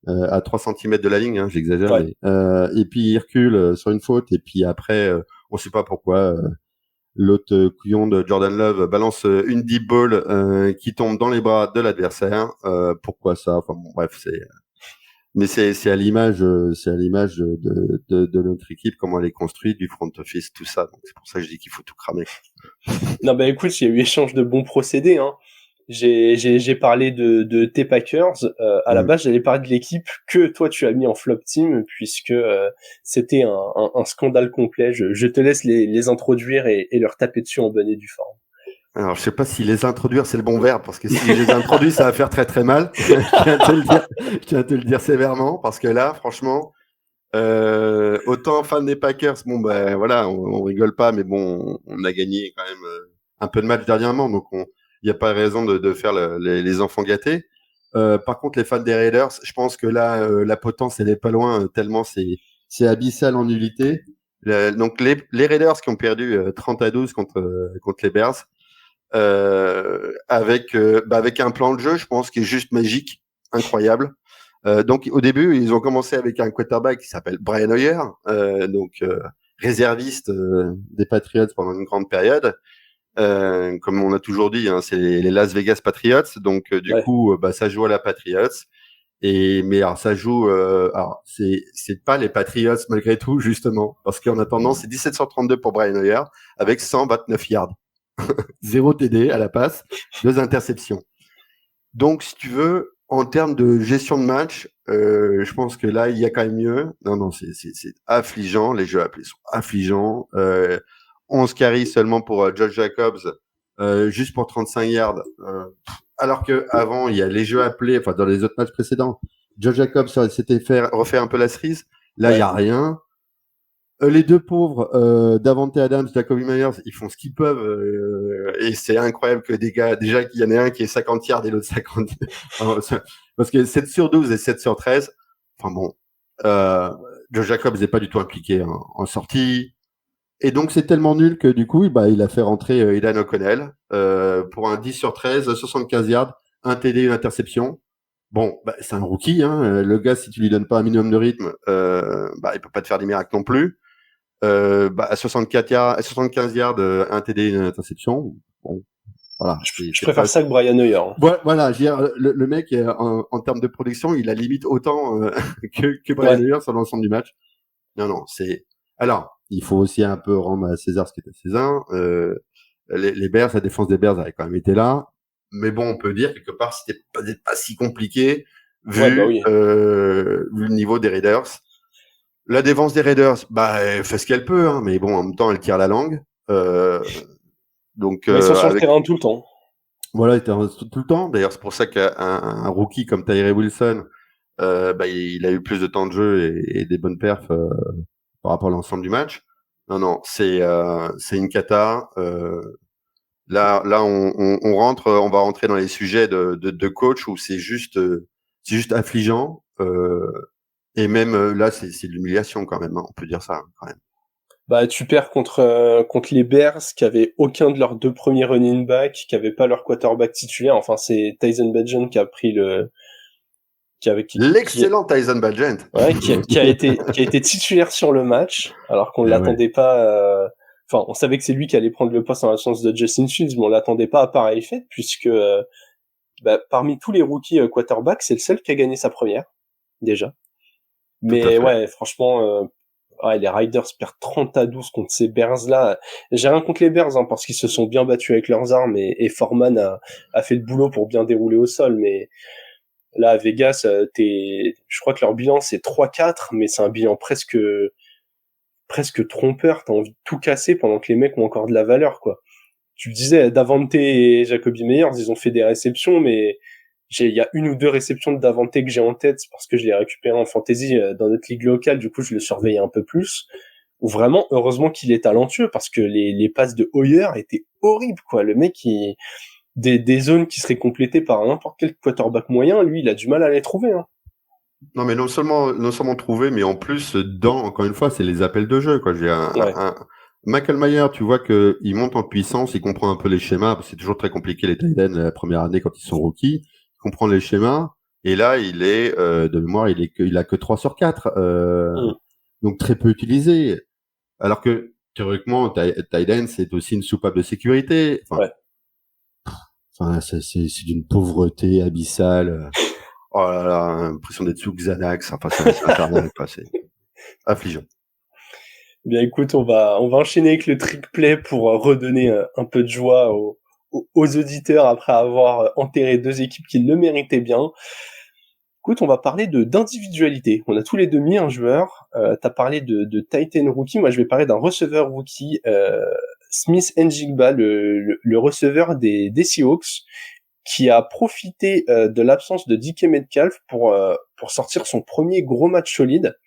à 3 cm de la ligne, hein, j'exagère. Ouais. Mais, et puis ils reculent sur une faute et puis après, on sait pas pourquoi. L'autre couillon de Jordan Love balance une deep ball qui tombe dans les bras de l'adversaire. Pourquoi ça? Enfin bon, bref, mais c'est à l'image de notre équipe, comment elle est construite, du front office, tout ça. Donc c'est pour ça que je dis qu'il faut tout cramer. Non, bah écoute, il y a eu échange de bons procédés, hein. J'ai parlé de tes Packers. À la base, j'allais parler de l'équipe que toi tu as mis en flop team, puisque c'était un scandale complet. Je te laisse les introduire et leur taper dessus en bonne et due forme. Alors, je sais pas si les introduire, c'est le bon verbe, parce que si je les introduis, ça va faire très très mal. Je tiens à te le dire sévèrement, parce que là, franchement, autant fan des Packers, bon ben voilà, on rigole pas, mais bon, on a gagné quand même un peu de match dernièrement, donc il n'y a pas raison de faire les enfants gâtés. Par contre, les fans des Raiders, je pense que là, la potence, elle est pas loin, tellement c'est abyssal en nullité. Donc les Raiders qui ont perdu 30-12 contre les Bears, avec un plan de jeu, je pense, qui est juste magique, incroyable. Donc au début, ils ont commencé avec un quarterback qui s'appelle Brian Hoyer, réserviste des Patriots pendant une grande période. Comme on a toujours dit, hein, c'est les Las Vegas Patriots. Donc du coup, ça joue à la Patriots. Mais alors ça joue. Alors c'est pas les Patriots malgré tout, justement, parce qu'en attendant, c'est 1732 pour Brian Hoyer avec 129 yards. 0 TD à la passe, 2 interceptions. Donc, si tu veux, en termes de gestion de match, je pense que là, il y a quand même mieux. Non, c'est affligeant. Les jeux appelés sont affligeants. 11 carries seulement pour Josh Jacobs, juste pour 35 yards. Alors que avant, il y a les jeux appelés, enfin dans les autres matchs précédents, Josh Jacobs s'était refait un peu la cerise. Là, il y a rien. Les deux pauvres, Davante Adams, Jacoby Myers, ils font ce qu'ils peuvent, et c'est incroyable que des gars, déjà qu'il y en ait un qui est 50 yards et l'autre 50, parce que 7 sur 12 et 7 sur 13, enfin bon, Josh Jacobs n'est pas du tout impliqué en sortie, Et donc, c'est tellement nul que du coup, il a fait rentrer Aidan O'Connell pour un 10 sur 13, 75 yards, un TD, une interception. Bon, c'est un rookie. Hein. Le gars, si tu lui donnes pas un minimum de rythme, il peut pas te faire des miracles non plus. À 64 yards, 75 yards, un TD, une interception. Bon, voilà. Je préfère ça que Brian Hoyer. Voilà, je veux dire, le mec, en termes de production, il a limite autant que Brian Hoyer sur l'ensemble du match. Non, c'est... Alors, il faut aussi un peu rendre à César ce qui est à César. Les Bears, la défense des Bears avait quand même été là. Mais bon, on peut dire quelque part, c'était peut-être pas si compliqué vu le niveau des Raiders. La défense des Raiders, elle fait ce qu'elle peut, hein, mais bon, en même temps, elle tire la langue. Donc, ils sont sur le terrain tout le temps. Voilà, il était tout le temps. D'ailleurs, c'est pour ça qu'un rookie comme Tyree Wilson, il a eu plus de temps de jeu et des bonnes perfs par rapport à l'ensemble du match. Non, c'est une cata. Là, on va rentrer dans les sujets de coach où c'est juste affligeant. Et même là, c'est de l'humiliation quand même. Hein, on peut dire ça quand même. Tu perds contre les Bears qui avaient aucun de leurs deux premiers running backs, qui avaient pas leur quarterback titulaire. Enfin, c'est Tyson Bagent qui a pris l'excellent Tyson Bagent. Ouais, qui a été titulaire sur le match, alors qu'on l'attendait pas. Enfin, on savait que c'est lui qui allait prendre le poste en l'absence de Justin Fields, mais on l'attendait pas à pareil fait, puisque parmi tous les rookies quarterbacks, c'est le seul qui a gagné sa première déjà. Mais ouais, franchement. Les Riders perdent 30-12 contre ces Bears-là. J'ai rien contre les Bears, hein, parce qu'ils se sont bien battus avec leurs armes et Foreman a fait le boulot pour bien dérouler au sol, mais là, à Vegas, je crois que leur bilan c'est 3-4, mais c'est un bilan presque trompeur. T'as envie de tout casser pendant que les mecs ont encore de la valeur, quoi. Tu le disais, Davante et Jacoby Meyers, ils ont fait des réceptions, mais il y a une ou deux réceptions de Davante que j'ai en tête parce que je l'ai récupéré en fantasy dans notre ligue locale, du coup je le surveillais un peu plus. Ou vraiment, heureusement qu'il est talentueux parce que les passes de Hoyer étaient horribles, quoi. Le mec, des zones qui seraient complétées par n'importe quel quarterback moyen, lui, il a du mal à les trouver, hein. Non, mais non seulement trouver, mais en plus, encore une fois, c'est les appels de jeu, quoi. Michael Mayer, tu vois que il monte en puissance, il comprend un peu les schémas, parce que c'est toujours très compliqué les tight ends la première année quand ils sont rookies. Il comprend les schémas, et là, il est, de mémoire, il a que 3 sur 4, donc très peu utilisé. Alors que, théoriquement, tight end, c'est aussi une soupape de sécurité. Enfin, c'est d'une pauvreté abyssale. Oh là là, l'impression d'être sous Xanax. Enfin, c'est infernal, quoi. C'est affligeant. Bien, écoute, on va enchaîner avec le trick play pour redonner un peu de joie aux auditeurs après avoir enterré deux équipes qui le méritaient bien. Écoute, on va parler d'individualité. On a tous les deux mis un joueur. T'as parlé de Titan rookie. Moi, je vais parler d'un receveur rookie, Smith Njigba, le receveur des Seahawks, qui a profité de l'absence de DK Metcalf pour sortir son premier gros match solide.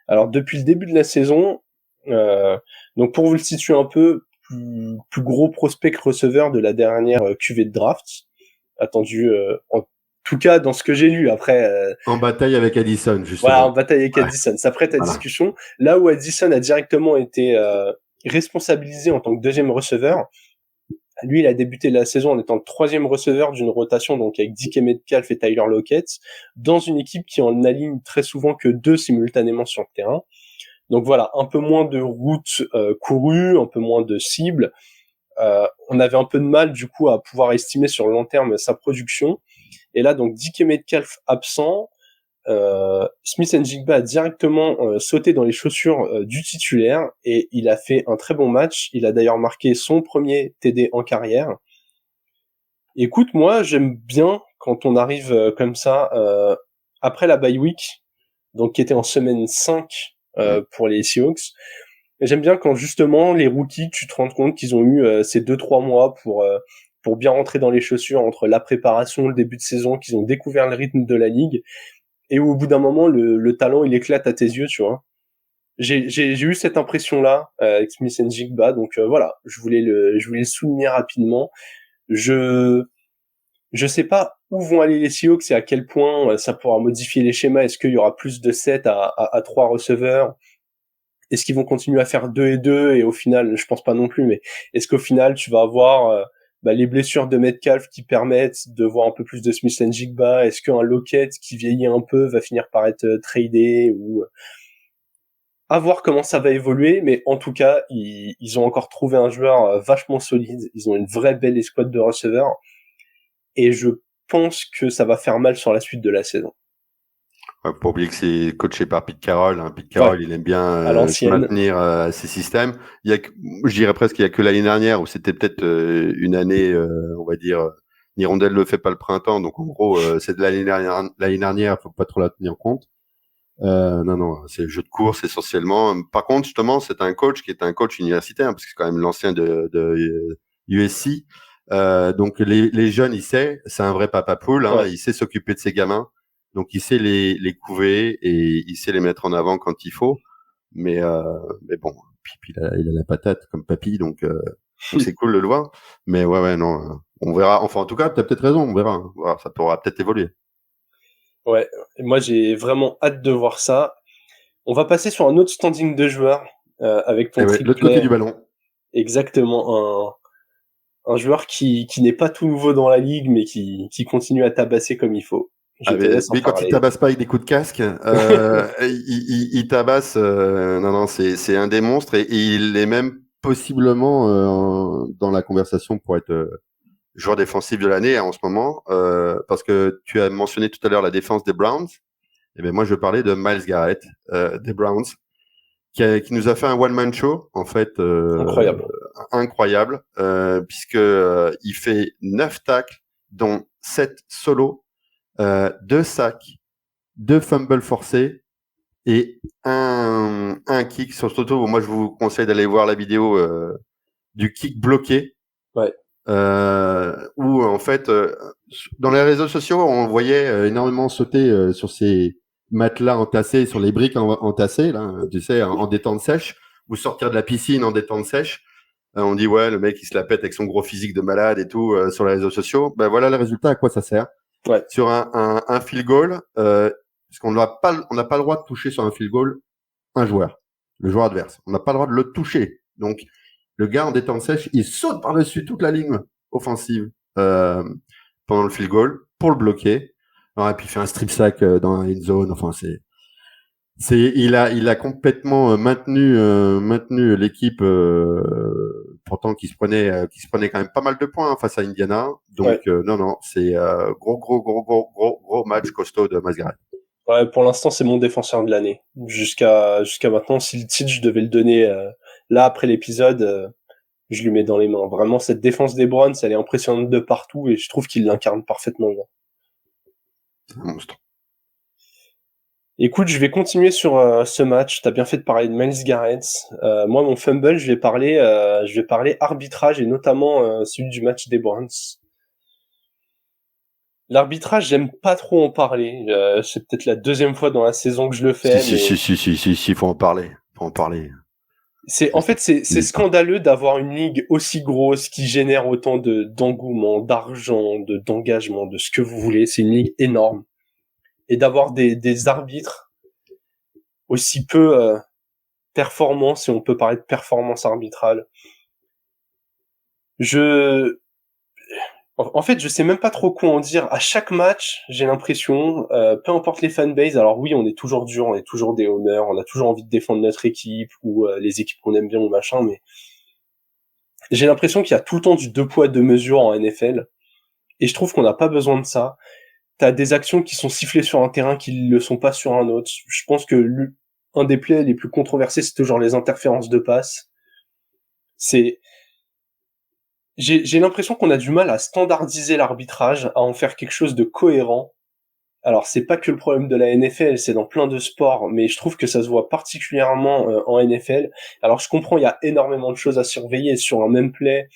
Alors depuis le début de la saison, donc pour vous le situer un peu, plus gros prospect receveur de la dernière QV de draft, attendu en tout cas dans ce que j'ai lu. Après en bataille avec Addison, justement. Voilà, en bataille avec Addison. Ça prête à discussion. Là où Addison a directement été responsabilisé en tant que deuxième receveur, lui, il a débuté la saison en étant le troisième receveur d'une rotation, donc avec DK Metcalf et Tyler Lockett, dans une équipe qui en aligne très souvent que deux simultanément sur le terrain. Donc voilà, un peu moins de routes courues, un peu moins de cibles. On avait un peu de mal du coup à pouvoir estimer sur le long terme sa production. Et là, donc DK Metcalf absent, Smith Njigba a directement sauté dans les chaussures du titulaire et il a fait un très bon match. Il a d'ailleurs marqué son premier TD en carrière. Écoute, moi j'aime bien quand on arrive comme ça après la bye week, donc qui était en semaine 5 pour les Seahawks. J'aime bien quand justement les rookies, tu te rends compte qu'ils ont eu ces 2-3 mois pour bien rentrer dans les chaussures entre la préparation, le début de saison, qu'ils ont découvert le rythme de la ligue. Et où, au bout d'un moment, le talent, il éclate à tes yeux, tu vois. J'ai eu cette impression-là avec Smith Njigba, donc voilà, je voulais le souligner rapidement. Je sais pas où vont aller les Seahawks et à quel point ça pourra modifier les schémas. Est-ce qu'il y aura plus de 7 à 3 receveurs? est-ce qu'ils vont continuer à faire 2 et 2 et au final, je pense pas non plus, mais est-ce qu'au final tu vas avoir les blessures de Metcalf qui permettent de voir un peu plus de Smith-Njigba? Est-ce qu'un Lockett qui vieillit un peu va finir par être tradé ou à voir comment ça va évoluer, mais en tout cas, ils ont encore trouvé un joueur vachement solide. Ils ont une vraie belle escouade de receveurs et je pense que ça va faire mal sur la suite de la saison. Pour oublier que c'est coaché par Pete Carroll. Hein. Pete Carroll, il aime bien À se l'ancienne. maintenir ses systèmes. Je dirais presque qu'il y a que l'année dernière où c'était peut-être une année, on va dire, Hirondelle ne fait pas le printemps. Donc en gros, c'est de l'année dernière, faut pas trop la tenir compte. Non, c'est le jeu de course essentiellement. Par contre, justement, c'est un coach qui est un coach universitaire parce que c'est quand même l'ancien de USC. Donc les jeunes, il sait, c'est un vrai papa poule. Hein, Ouais. il sait s'occuper de ses gamins. Donc il sait les couver et il sait les mettre en avant quand il faut. Mais bon, puis il a la patate comme papy, donc c'est cool de le voir. Mais ouais, non, on verra. Enfin, en tout cas, t'as peut-être raison, on verra. Hein. Voilà, ça pourra peut-être évoluer. Ouais, et moi j'ai vraiment hâte de voir ça. On va passer sur un autre standing de joueurs avec ton Et ouais, l'autre côté triplet. du ballon. Exactement, un joueur qui n'est pas tout nouveau dans la ligue, mais qui continue à tabasser comme il faut. Je te laisse en Mais quand il parler. tabasse pas avec des coups de casque, il tabasse. Non, c'est un des monstres et il est même possiblement dans la conversation pour être joueur défensif de l'année en ce moment, parce que tu as mentionné tout à l'heure la défense des Browns. Et ben moi, je parlais de Myles Garrett des Browns, qui nous a fait un one-man show en fait incroyable, puisque il fait 9 tacles, dont 7 solos, 2 sacs, 2 fumbles forcés et un kick. Surtout, moi, je vous conseille d'aller voir la vidéo du kick bloqué. Ouais. Où en fait, dans les réseaux sociaux, on voyait énormément sauter sur ces matelas entassés, sur les briques entassées, là, tu sais, en détente sèche, ou sortir de la piscine en détente sèche. On dit ouais, le mec il se la pète avec son gros physique de malade et tout sur les réseaux sociaux. Ben voilà le résultat, à quoi ça sert. Ouais. Sur un field goal, parce qu'on n'a pas le droit de toucher sur un field goal un joueur, le joueur adverse. On n'a pas le droit de le toucher. Donc le gars en détente sèche, il saute par-dessus toute la ligne offensive pendant le field goal pour le bloquer. Alors, et puis il fait un strip sack dans la end zone. Enfin, il a complètement maintenu l'équipe, pourtant qui se prenait quand même pas mal de points face à Indiana. Donc Ouais. non, c'est gros match costaud de Myles Garrett. Ouais, pour l'instant, c'est mon défenseur de l'année. Jusqu'à maintenant, si le titre, je devais le donner là après l'épisode, je lui mets dans les mains. Vraiment, cette défense des Browns, elle est impressionnante de partout et je trouve qu'il l'incarne parfaitement bien. C'est un monstre. Écoute, je vais continuer sur ce match. T'as bien fait de parler de Myles Garrett. Moi, mon fumble, je vais parler arbitrage et notamment celui du match des Browns. L'arbitrage, j'aime pas trop en parler. C'est peut-être la deuxième fois dans la saison que je le fais. Si, faut en parler. C'est scandaleux d'avoir une ligue aussi grosse qui génère autant d'engouement, d'argent, d'engagement, de ce que vous voulez. C'est une ligue énorme. Et d'avoir des arbitres aussi peu performants, si on peut parler de performance arbitrale. En fait, je sais même pas trop quoi en dire. À chaque match, j'ai l'impression, peu importe les fanbases, alors oui, on est toujours dur, on est toujours des honneurs, on a toujours envie de défendre notre équipe ou les équipes qu'on aime bien ou machin, mais j'ai l'impression qu'il y a tout le temps du 2 poids 2 mesures en NFL, et je trouve qu'on n'a pas besoin de ça. T'as des actions qui sont sifflées sur un terrain qui le sont pas sur un autre. Je pense que un des plays les plus controversés, c'est toujours les interférences de passe. J'ai l'impression qu'on a du mal à standardiser l'arbitrage, à en faire quelque chose de cohérent. Alors c'est pas que le problème de la NFL, c'est dans plein de sports, mais je trouve que ça se voit particulièrement en NFL. Alors je comprends, il y a énormément de choses à surveiller sur un même play.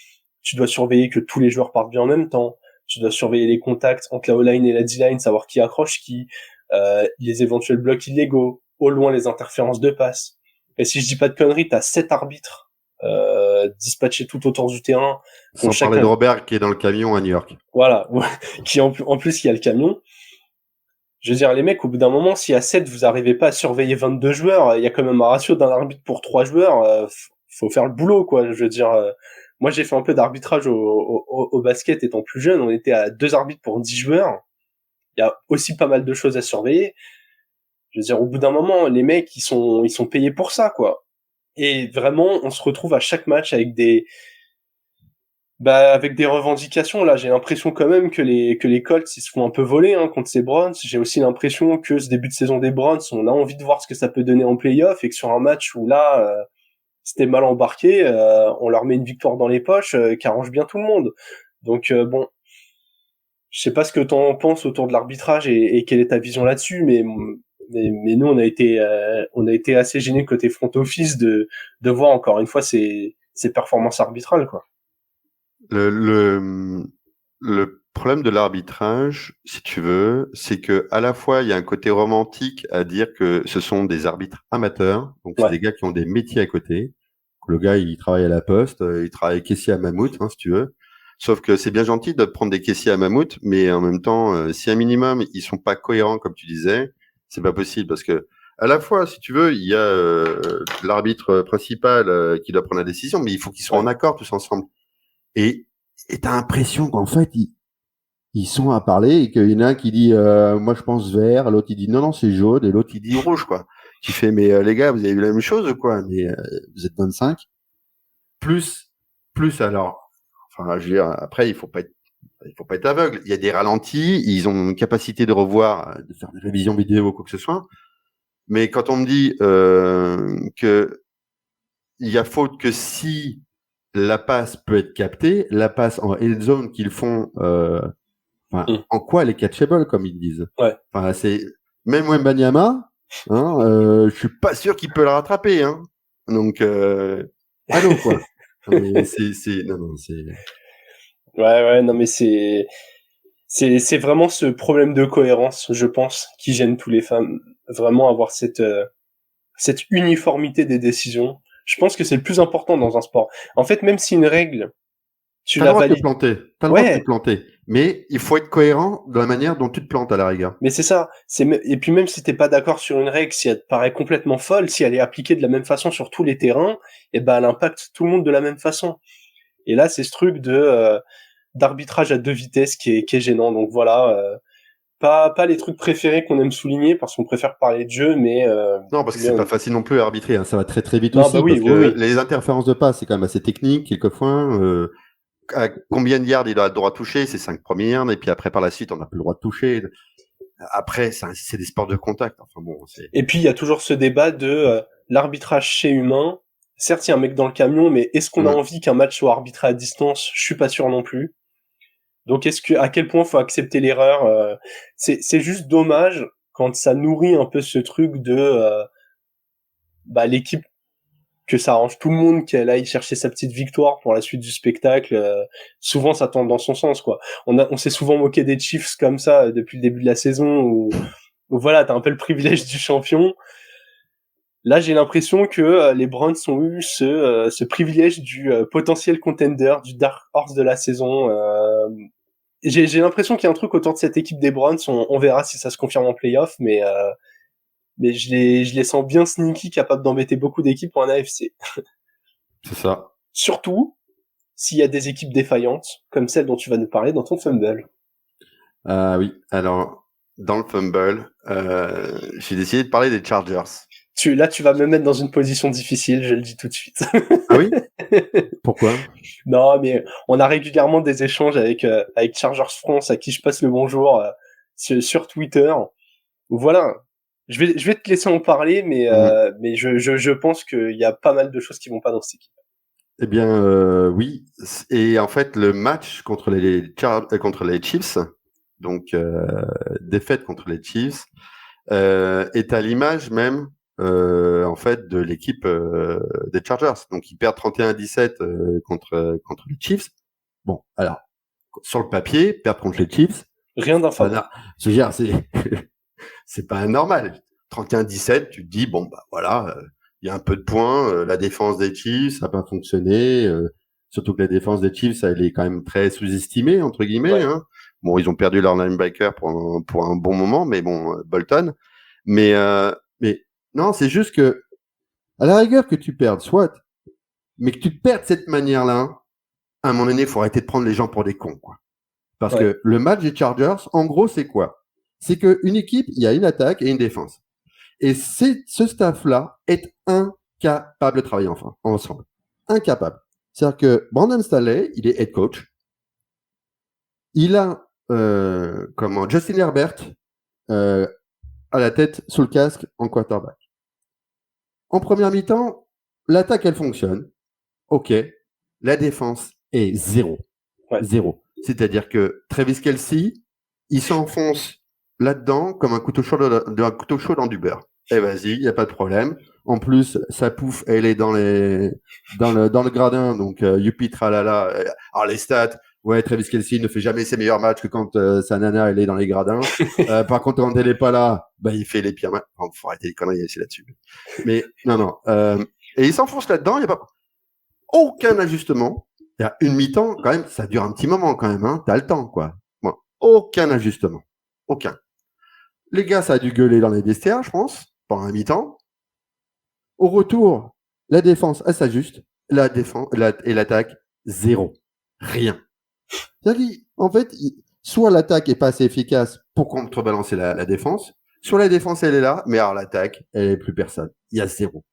Tu dois surveiller que tous les joueurs partent bien en même temps. Tu dois surveiller les contacts entre la O-line et la D-line, savoir qui accroche qui, les éventuels blocs illégaux, au loin les interférences de passe. Et si je dis pas de conneries, t'as 7 arbitres dispatchés tout autour du terrain. Sans parler de Robert qui est dans le camion à New York. Voilà, qui en plus il y a le camion. Je veux dire, les mecs, au bout d'un moment, si à 7, vous arrivez pas à surveiller 22 joueurs, il y a quand même un ratio d'un arbitre pour 3 joueurs, faut faire le boulot, quoi. Je veux dire, moi, j'ai fait un peu d'arbitrage au basket étant plus jeune. On était à 2 arbitres pour 10 joueurs. Il y a aussi pas mal de choses à surveiller. Je veux dire, au bout d'un moment, les mecs, ils sont payés pour ça, quoi. Et vraiment, on se retrouve à chaque match avec avec des revendications. Là, j'ai l'impression quand même que les Colts, ils se font un peu voler, hein, contre ces Browns. J'ai aussi l'impression que ce début de saison des Browns, on a envie de voir ce que ça peut donner en playoff, et que sur un match où là, c'était mal embarqué, on leur met une victoire dans les poches, qui arrange bien tout le monde. Donc bon, je sais pas ce que t'en penses autour de l'arbitrage et quelle est ta vision là-dessus, mais nous, on a été assez gênés côté front office de voir encore une fois ces performances arbitrales, quoi. Le problème de l'arbitrage, si tu veux, c'est que à la fois il y a un côté romantique à dire que ce sont des arbitres amateurs, donc c'est Ouais. des gars qui ont des métiers à côté. Le gars, il travaille à la poste, il travaille caissier à Mammouth, hein, si tu veux. Sauf que c'est bien gentil de prendre des caissiers à Mammouth, mais en même temps, si un minimum ils sont pas cohérents comme tu disais, c'est pas possible parce que à la fois, si tu veux, il y a l'arbitre principal qui doit prendre la décision, mais il faut qu'ils soient en accord tous ensemble. Et t'as l'impression qu'en fait, ils sont à parler et qu'il y en a un qui dit moi je pense vert, l'autre il dit non c'est jaune et l'autre il dit rouge, quoi. Qui fait mais les gars, vous avez eu la même chose ou quoi? Mais vous êtes 25. Plus alors, enfin je veux dire, après il faut pas être aveugle. Il y a des ralentis, ils ont une capacité de revoir, de faire des révisions vidéo ou quoi que ce soit. Mais quand on me dit que il y a faute que si la passe peut être captée, la passe en end zone qu'ils font, en quoi elle est catchable, comme ils disent. Ouais. Enfin, c'est même Wembanyama, je suis pas sûr qu'il peut la rattraper, hein. Donc, allô, quoi. Mais c'est. Ouais, non, mais c'est vraiment ce problème de cohérence, je pense, qui gêne tous les fans. Vraiment avoir cette uniformité des décisions. Je pense que c'est le plus important dans un sport. En fait, même si une règle, tu T'as la le droit de te valides. planter. T'as le droit de te planter. Mais il faut être cohérent dans la manière dont tu te plantes à la rigueur. Mais c'est ça. Et puis même si t'es pas d'accord sur une règle, si elle te paraît complètement folle, si elle est appliquée de la même façon sur tous les terrains, et ben elle impacte tout le monde de la même façon. Et là, c'est ce truc d'arbitrage à deux vitesses qui est gênant. Donc voilà, pas les trucs préférés qu'on aime souligner parce qu'on préfère parler de jeu, mais non, parce que c'est pas facile non plus à arbitrer, hein. Ça va très très vite non, aussi, bah oui, parce que oui. les interférences de passe, c'est quand même assez technique, quelquefois. À combien de yards il a le droit de toucher? C'est 5 premiers yards, et puis après, par la suite, on n'a plus le droit de toucher. Après, c'est des sports de contact. Enfin bon, et puis il y a toujours ce débat de l'arbitrage chez humain. Certes, il y a un mec dans le camion, mais est-ce qu'on a envie qu'un match soit arbitré à distance? Je suis pas sûr non plus. Donc à quel point faut accepter l'erreur? C'est juste dommage quand ça nourrit un peu ce truc de l'équipe, que ça arrange tout le monde qu'elle aille chercher sa petite victoire pour la suite du spectacle. Souvent ça tend dans son sens, quoi. On s'est souvent moqué des Chiefs comme ça depuis le début de la saison où voilà, t'as un peu le privilège du champion. Là, j'ai l'impression que les Browns ont eu ce privilège du potentiel contender, du dark horse de la saison. J'ai l'impression qu'il y a un truc autour de cette équipe des Browns. On verra si ça se confirme en playoff, mais je les sens bien sneaky, capables d'embêter beaucoup d'équipes en AFC. C'est ça. Surtout s'il y a des équipes défaillantes, comme celle dont tu vas nous parler dans ton fumble. Oui, alors, dans le fumble, j'ai décidé de parler des Chargers. Là, tu vas me mettre dans une position difficile, je le dis tout de suite. Ah oui? Pourquoi? Non, mais on a régulièrement des échanges avec Chargers France, à qui je passe le bonjour sur Twitter. Voilà. Je vais te laisser en parler, mais je pense qu'il y a pas mal de choses qui vont pas dans cette équipe. Eh bien, oui. Et en fait, le match contre les Chiefs, donc défaite contre les Chiefs, est à l'image même en fait de l'équipe des Chargers. Donc ils perdent 31-17 contre les Chiefs. Bon, alors sur le papier, perdre contre les Chiefs, rien d'infâme. C'est pas anormal. 31-17, tu te dis bon bah voilà, il y a un peu de points, la défense des Chiefs ça n'a pas fonctionné, surtout que la défense des Chiefs elle est quand même très sous-estimée entre guillemets, ouais. hein. Bon, ils ont perdu leur linebacker pour un bon moment, mais bon, Bolton. Mais non, c'est juste que, à la rigueur que tu perdes, soit, mais que tu te perds de cette manière-là, à un moment donné, il faut arrêter de prendre les gens pour des cons, quoi. Parce que le match des Chargers, en gros, c'est quoi? C'est qu'une équipe, il y a une attaque et une défense. Et ce staff-là est incapable de travailler ensemble. Incapable. C'est-à-dire que Brandon Staley, il est head coach. Il a Justin Herbert à la tête sous le casque en quarterback. En première mi-temps, l'attaque, elle fonctionne. OK. La défense est zéro. Ouais. Zéro. C'est-à-dire que Travis Kelce, il s'enfonce là-dedans comme un couteau chaud un couteau chaud dans du beurre. Et vas-y, il y a pas de problème. En plus, sa pouffe, elle est dans le gradin, donc youpi tralala. Alors les stats, ouais, Travis Kelce ne fait jamais ses meilleurs matchs que quand sa nana elle est dans les gradins. Par contre, quand elle est pas là, bah il fait les pires matchs. Enfin, faut arrêter les conneries c'est là-dessus. Mais non. Et il s'enfonce là-dedans. Il y a pas aucun ajustement. Il y a une mi-temps, quand même, ça dure un petit moment quand même, hein. T'as le temps, quoi. Bon, aucun ajustement. Aucun. Les gars, ça a dû gueuler dans les vestiaires, je pense, pendant un mi-temps. Au retour, la défense, elle s'ajuste. Et l'attaque, zéro. Rien. C'est-à-dire en fait, soit l'attaque est pas assez efficace pour contrebalancer la défense, soit la défense, elle est là, mais alors l'attaque, elle est plus personne. Il y a zéro.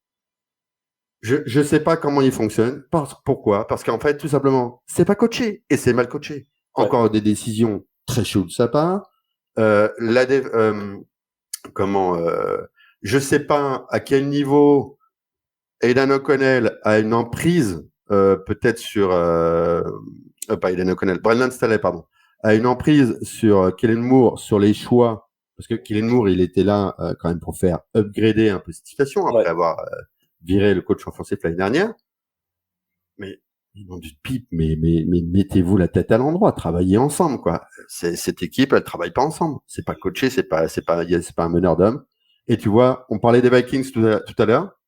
Je sais pas comment il fonctionne. Pourquoi? Parce qu'en fait, tout simplement, c'est pas coaché et c'est mal coaché. Encore des décisions très chaudes de sa part. Je sais pas à quel niveau Aidan O'Connell a une emprise, peut-être sur, pas Aidan O'Connell, Brandon Staley, pardon, a une emprise sur Kellen Moore, sur les choix, parce que Kellen Moore, il était là quand même pour faire upgrader un peu cette situation après avoir viré le coach offensif l'année dernière. Mais ils ont du pipe, mais mettez-vous la tête à l'endroit, travaillez ensemble, quoi. Cette équipe, elle travaille pas ensemble. C'est pas coaché, c'est pas un meneur d'hommes. Et tu vois, on parlait des Vikings tout à l'heure.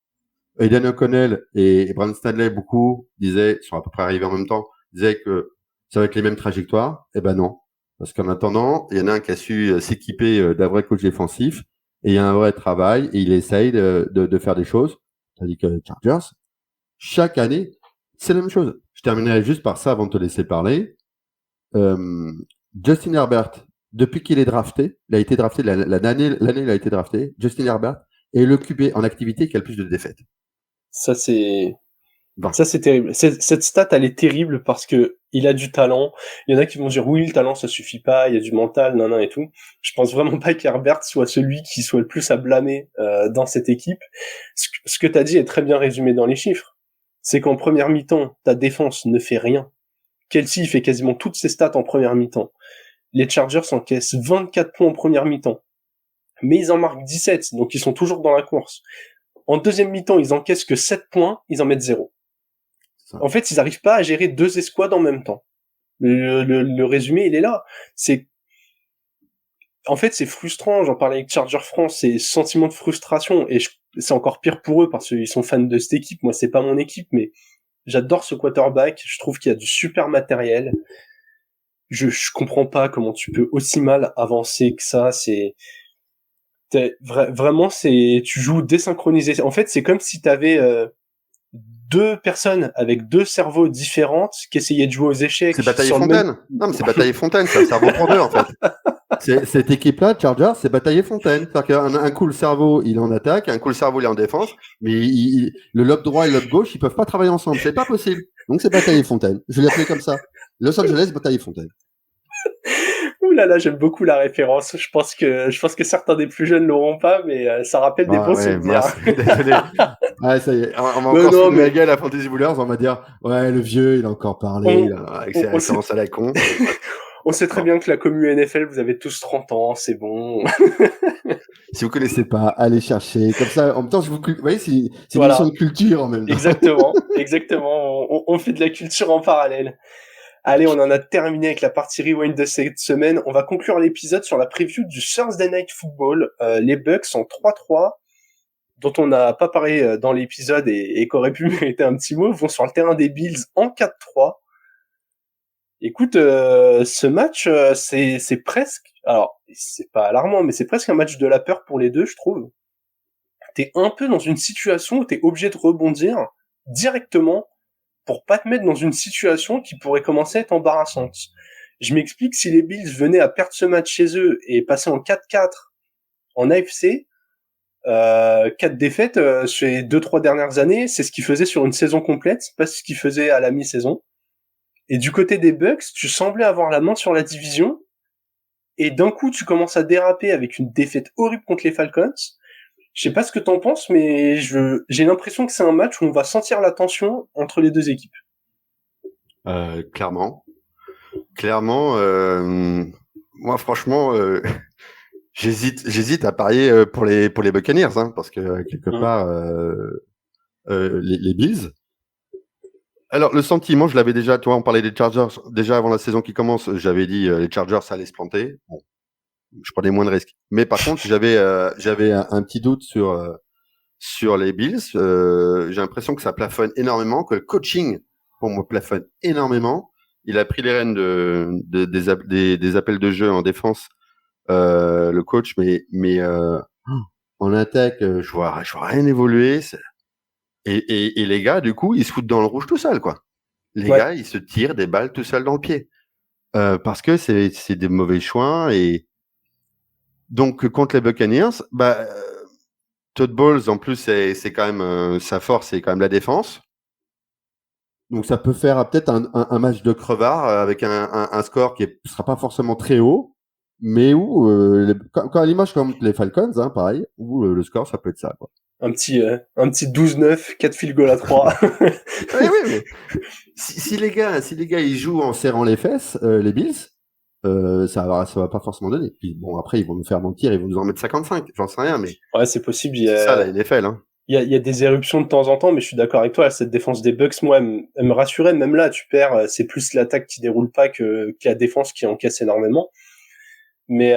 Aidan O'Connell et Brandon Staley, beaucoup disaient, sont à peu près arrivés en même temps, disaient que ça va être les mêmes trajectoires. Eh ben non. Parce qu'en attendant, il y en a un qui a su s'équiper d'un vrai coach défensif et il y a un vrai travail et il essaye de faire des choses. Tandis que Chargers, chaque année, c'est la même chose. Je terminerai juste par ça avant de te laisser parler. Justin Herbert, depuis qu'il est drafté, il a été drafté l'année il a été drafté. Justin Herbert est le QB en activité qui a le plus de défaites. Ça c'est terrible. Cette stat, elle est terrible parce que il a du talent. Il y en a qui vont dire oui, le talent ça suffit pas, il y a du mental, nan et tout. Je pense vraiment pas qu'Herbert soit celui qui soit le plus à blâmer dans cette équipe. Ce que t'as dit est très bien résumé dans les chiffres. C'est qu'en première mi-temps, ta défense ne fait rien. Kelce fait quasiment toutes ses stats en première mi-temps. Les Chargers encaissent 24 points en première mi-temps. Mais ils en marquent 17, donc ils sont toujours dans la course. En deuxième mi-temps, ils encaissent que 7 points, ils en mettent 0. En fait, ils n'arrivent pas à gérer deux escouades en même temps. Le résumé, il est là. En fait, c'est frustrant. J'en parlais avec Charger France, c'est ce sentiment de frustration. Et c'est encore pire pour eux parce qu'ils sont fans de cette équipe. Moi, c'est pas mon équipe, mais j'adore ce quarterback. Je trouve qu'il y a du super matériel. Je comprends pas comment tu peux aussi mal avancer que ça. Vraiment, tu joues désynchronisé. En fait, c'est comme si t'avais deux personnes avec deux cerveaux différentes qui essayaient de jouer aux échecs. C'est Bataille et Fontaine. Non, mais c'est Bataille et Fontaine, c'est un cerveau pour deux, en fait. Cette équipe-là, Chargers, c'est Bataille et Fontaine. C'est-à-dire qu'un coup, le cerveau, il est en attaque, un coup, le cerveau, il est en défense, mais le lobe droit et le lobe gauche, ils peuvent pas travailler ensemble. C'est pas possible. Donc, c'est Bataille et Fontaine. Je l'ai appelé comme ça. Los Angeles, Bataille et Fontaine. Ouh là là, j'aime beaucoup la référence. Je pense que certains des plus jeunes l'auront pas, mais ça rappelle des bons souvenirs. Désolé. Ah, ça y est. On va encore se la gueule à Fantasy Bullers. On va dire, ouais, le vieux, il a encore parlé, avec ses références à la con. On sait très bien que la commu NFL, vous avez tous 30 ans, c'est bon. Si vous connaissez pas, allez chercher. Comme ça, en même temps, vous voyez, c'est une émission de culture en même temps. Exactement. On fait de la culture en parallèle. Allez, on en a terminé avec la partie rewind de cette semaine. On va conclure l'épisode sur la preview du Thursday Night Football. Les Bucks en 3-3, dont on n'a pas parlé dans l'épisode et qu'aurait pu mériter un petit mot, vont sur le terrain des Bills en 4-3. Écoute, ce match, c'est presque, alors c'est pas alarmant, mais c'est presque un match de la peur pour les deux, je trouve. T'es un peu dans une situation où t'es obligé de rebondir directement pour pas te mettre dans une situation qui pourrait commencer à être embarrassante. Je m'explique, si les Bills venaient à perdre ce match chez eux et passer en 4-4 en AFC, 4 défaites sur les 2-3 dernières années, c'est ce qu'ils faisaient sur une saison complète, pas ce qu'ils faisaient à la mi-saison. Et du côté des Bucks, tu semblais avoir la main sur la division, et d'un coup tu commences à déraper avec une défaite horrible contre les Falcons. Je sais pas ce que t'en penses, mais j'ai l'impression que c'est un match où on va sentir la tension entre les deux équipes. Clairement. Moi franchement, j'hésite à parier pour les Buccaneers, hein, parce que quelque part les Bills. Alors le sentiment, je l'avais déjà. Toi, on parlait des Chargers déjà avant la saison qui commence. J'avais dit les Chargers ça allait se planter. Bon, je prenais moins de risques. Mais par contre, j'avais un petit doute sur les Bills. J'ai l'impression que ça plafonne énormément, que le coaching pour moi plafonne énormément. Il a pris les rênes des appels de jeu en défense, le coach, mais en attaque, je vois rien évoluer. Et les gars, du coup, ils se foutent dans le rouge tout seuls, quoi. Les gars, ils se tirent des balles tout seuls dans le pied. Parce que c'est des mauvais choix. Et donc, contre les Buccaneers, Todd Bowles, en plus, c'est quand même sa force, c'est quand même la défense. Donc, ça peut faire peut-être un match de crevard avec un score qui sera pas forcément très haut, mais où, quand à l'image comme les Falcons, hein, pareil, où le score, ça peut être ça, quoi. Un petit 12-9, 4 field goals à 3. Oui, mais si les gars ils jouent en serrant les fesses, les Bills, ça va pas forcément donner. Puis bon, après ils vont nous faire mentir, ils vont nous en mettre 55, j'en sais rien, mais Ouais, c'est possible. c'est ça la NFL, hein. Il y a des éruptions de temps en temps, mais je suis d'accord avec toi. Cette défense des Bucks, moi, elle me rassurait. Même là, tu perds, c'est plus l'attaque qui déroule pas que la défense qui encaisse énormément. Mais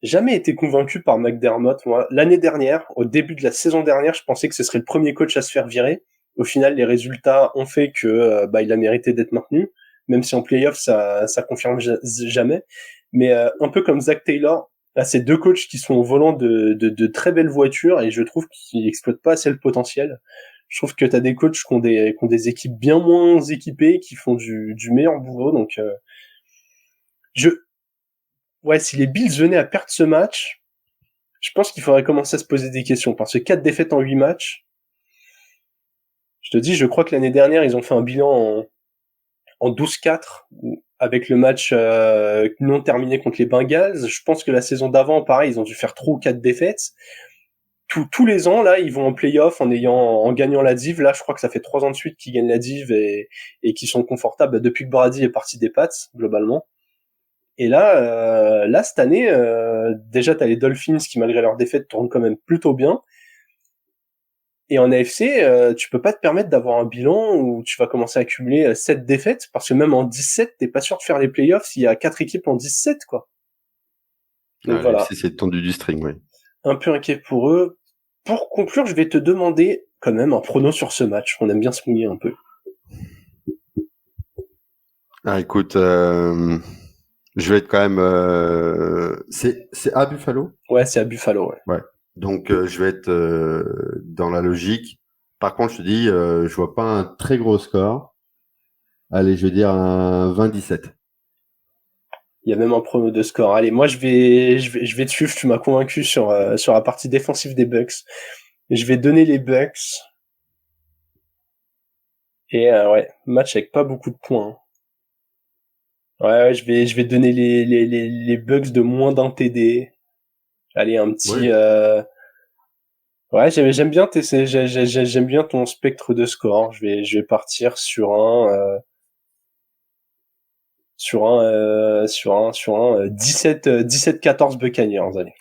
jamais été convaincu par McDermott. Moi, l'année dernière, au début de la saison dernière, je pensais que ce serait le premier coach à se faire virer. Au final, les résultats ont fait que il a mérité d'être maintenu, même si en playoff ça confirme jamais. Mais un peu comme Zach Taylor, là, c'est deux coachs qui sont au volant de très belles voitures et je trouve qu'ils exploitent pas assez le potentiel. Je trouve que t'as des coachs qui ont des équipes bien moins équipées, qui font du meilleur boulot. Donc si les Bills venaient à perdre ce match, je pense qu'il faudrait commencer à se poser des questions, parce que 4 défaites en 8 matchs, je te dis, je crois que l'année dernière, ils ont fait un bilan en 12-4, avec le match non terminé contre les Bengals. Je pense que la saison d'avant, pareil, ils ont dû faire 3 ou 4 défaites. Tous les ans, là, ils vont en play-off en gagnant la div. Là, je crois que ça fait 3 ans de suite qu'ils gagnent la div et qu'ils sont confortables depuis que Brady est parti des Pats, globalement. Et là, cette année, déjà, t'as les Dolphins qui, malgré leur défaite, tournent quand même plutôt bien. Et en AFC, tu peux pas te permettre d'avoir un bilan où tu vas commencer à accumuler 7 défaites, parce que même en 17, t'es pas sûr de faire les playoffs s'il y a 4 équipes en 17, quoi. Donc voilà. C'est tendu du string, oui. Un peu inquiet pour eux. Pour conclure, je vais te demander quand même un prono sur ce match. On aime bien se mouiller un peu. Ah, écoute, je vais être quand même... C'est à Buffalo ? Ouais, c'est à Buffalo, ouais. Donc, je vais être dans la logique. Par contre, je te dis, je vois pas un très gros score. Allez, je vais dire un 20-17. Il y a même un prono de score. Allez, moi je vais te suivre. Tu m'as convaincu sur la partie défensive des Bucks. Je vais donner les Bucks. Et match avec pas beaucoup de points. Ouais, je vais donner les Bucks de moins d'un TD. Allez, un petit. Ouais, j'aime bien j'aime bien ton spectre de score. Je vais partir sur un 17-14 Buccaneers, allez.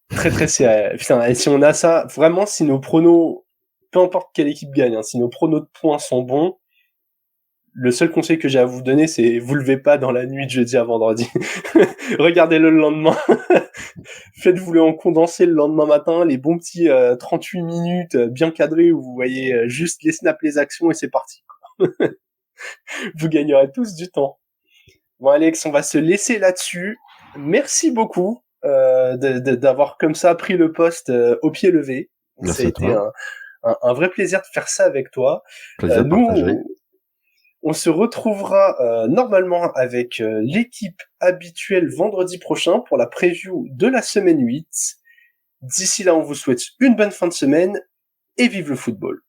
Très très serré. Putain, et si on a ça, vraiment, si nos pronos, peu importe quelle équipe gagne, hein, si nos pronos de points sont bons, le seul conseil que j'ai à vous donner, c'est vous levez pas dans la nuit de jeudi à vendredi. Regardez-le le lendemain. Faites-vous-le en condensé le lendemain matin, les bons petits 38 minutes bien cadrés où vous voyez juste les snaps, les actions et c'est parti. Vous gagnerez tous du temps. Bon, Alex, on va se laisser là-dessus. Merci beaucoup d'avoir comme ça pris le poste au pied levé. Merci Ça a à été toi. un vrai plaisir de faire ça avec toi. Plaisir partagé. On se retrouvera normalement avec l'équipe habituelle vendredi prochain pour la preview de la semaine 8. D'ici là, on vous souhaite une bonne fin de semaine et vive le football.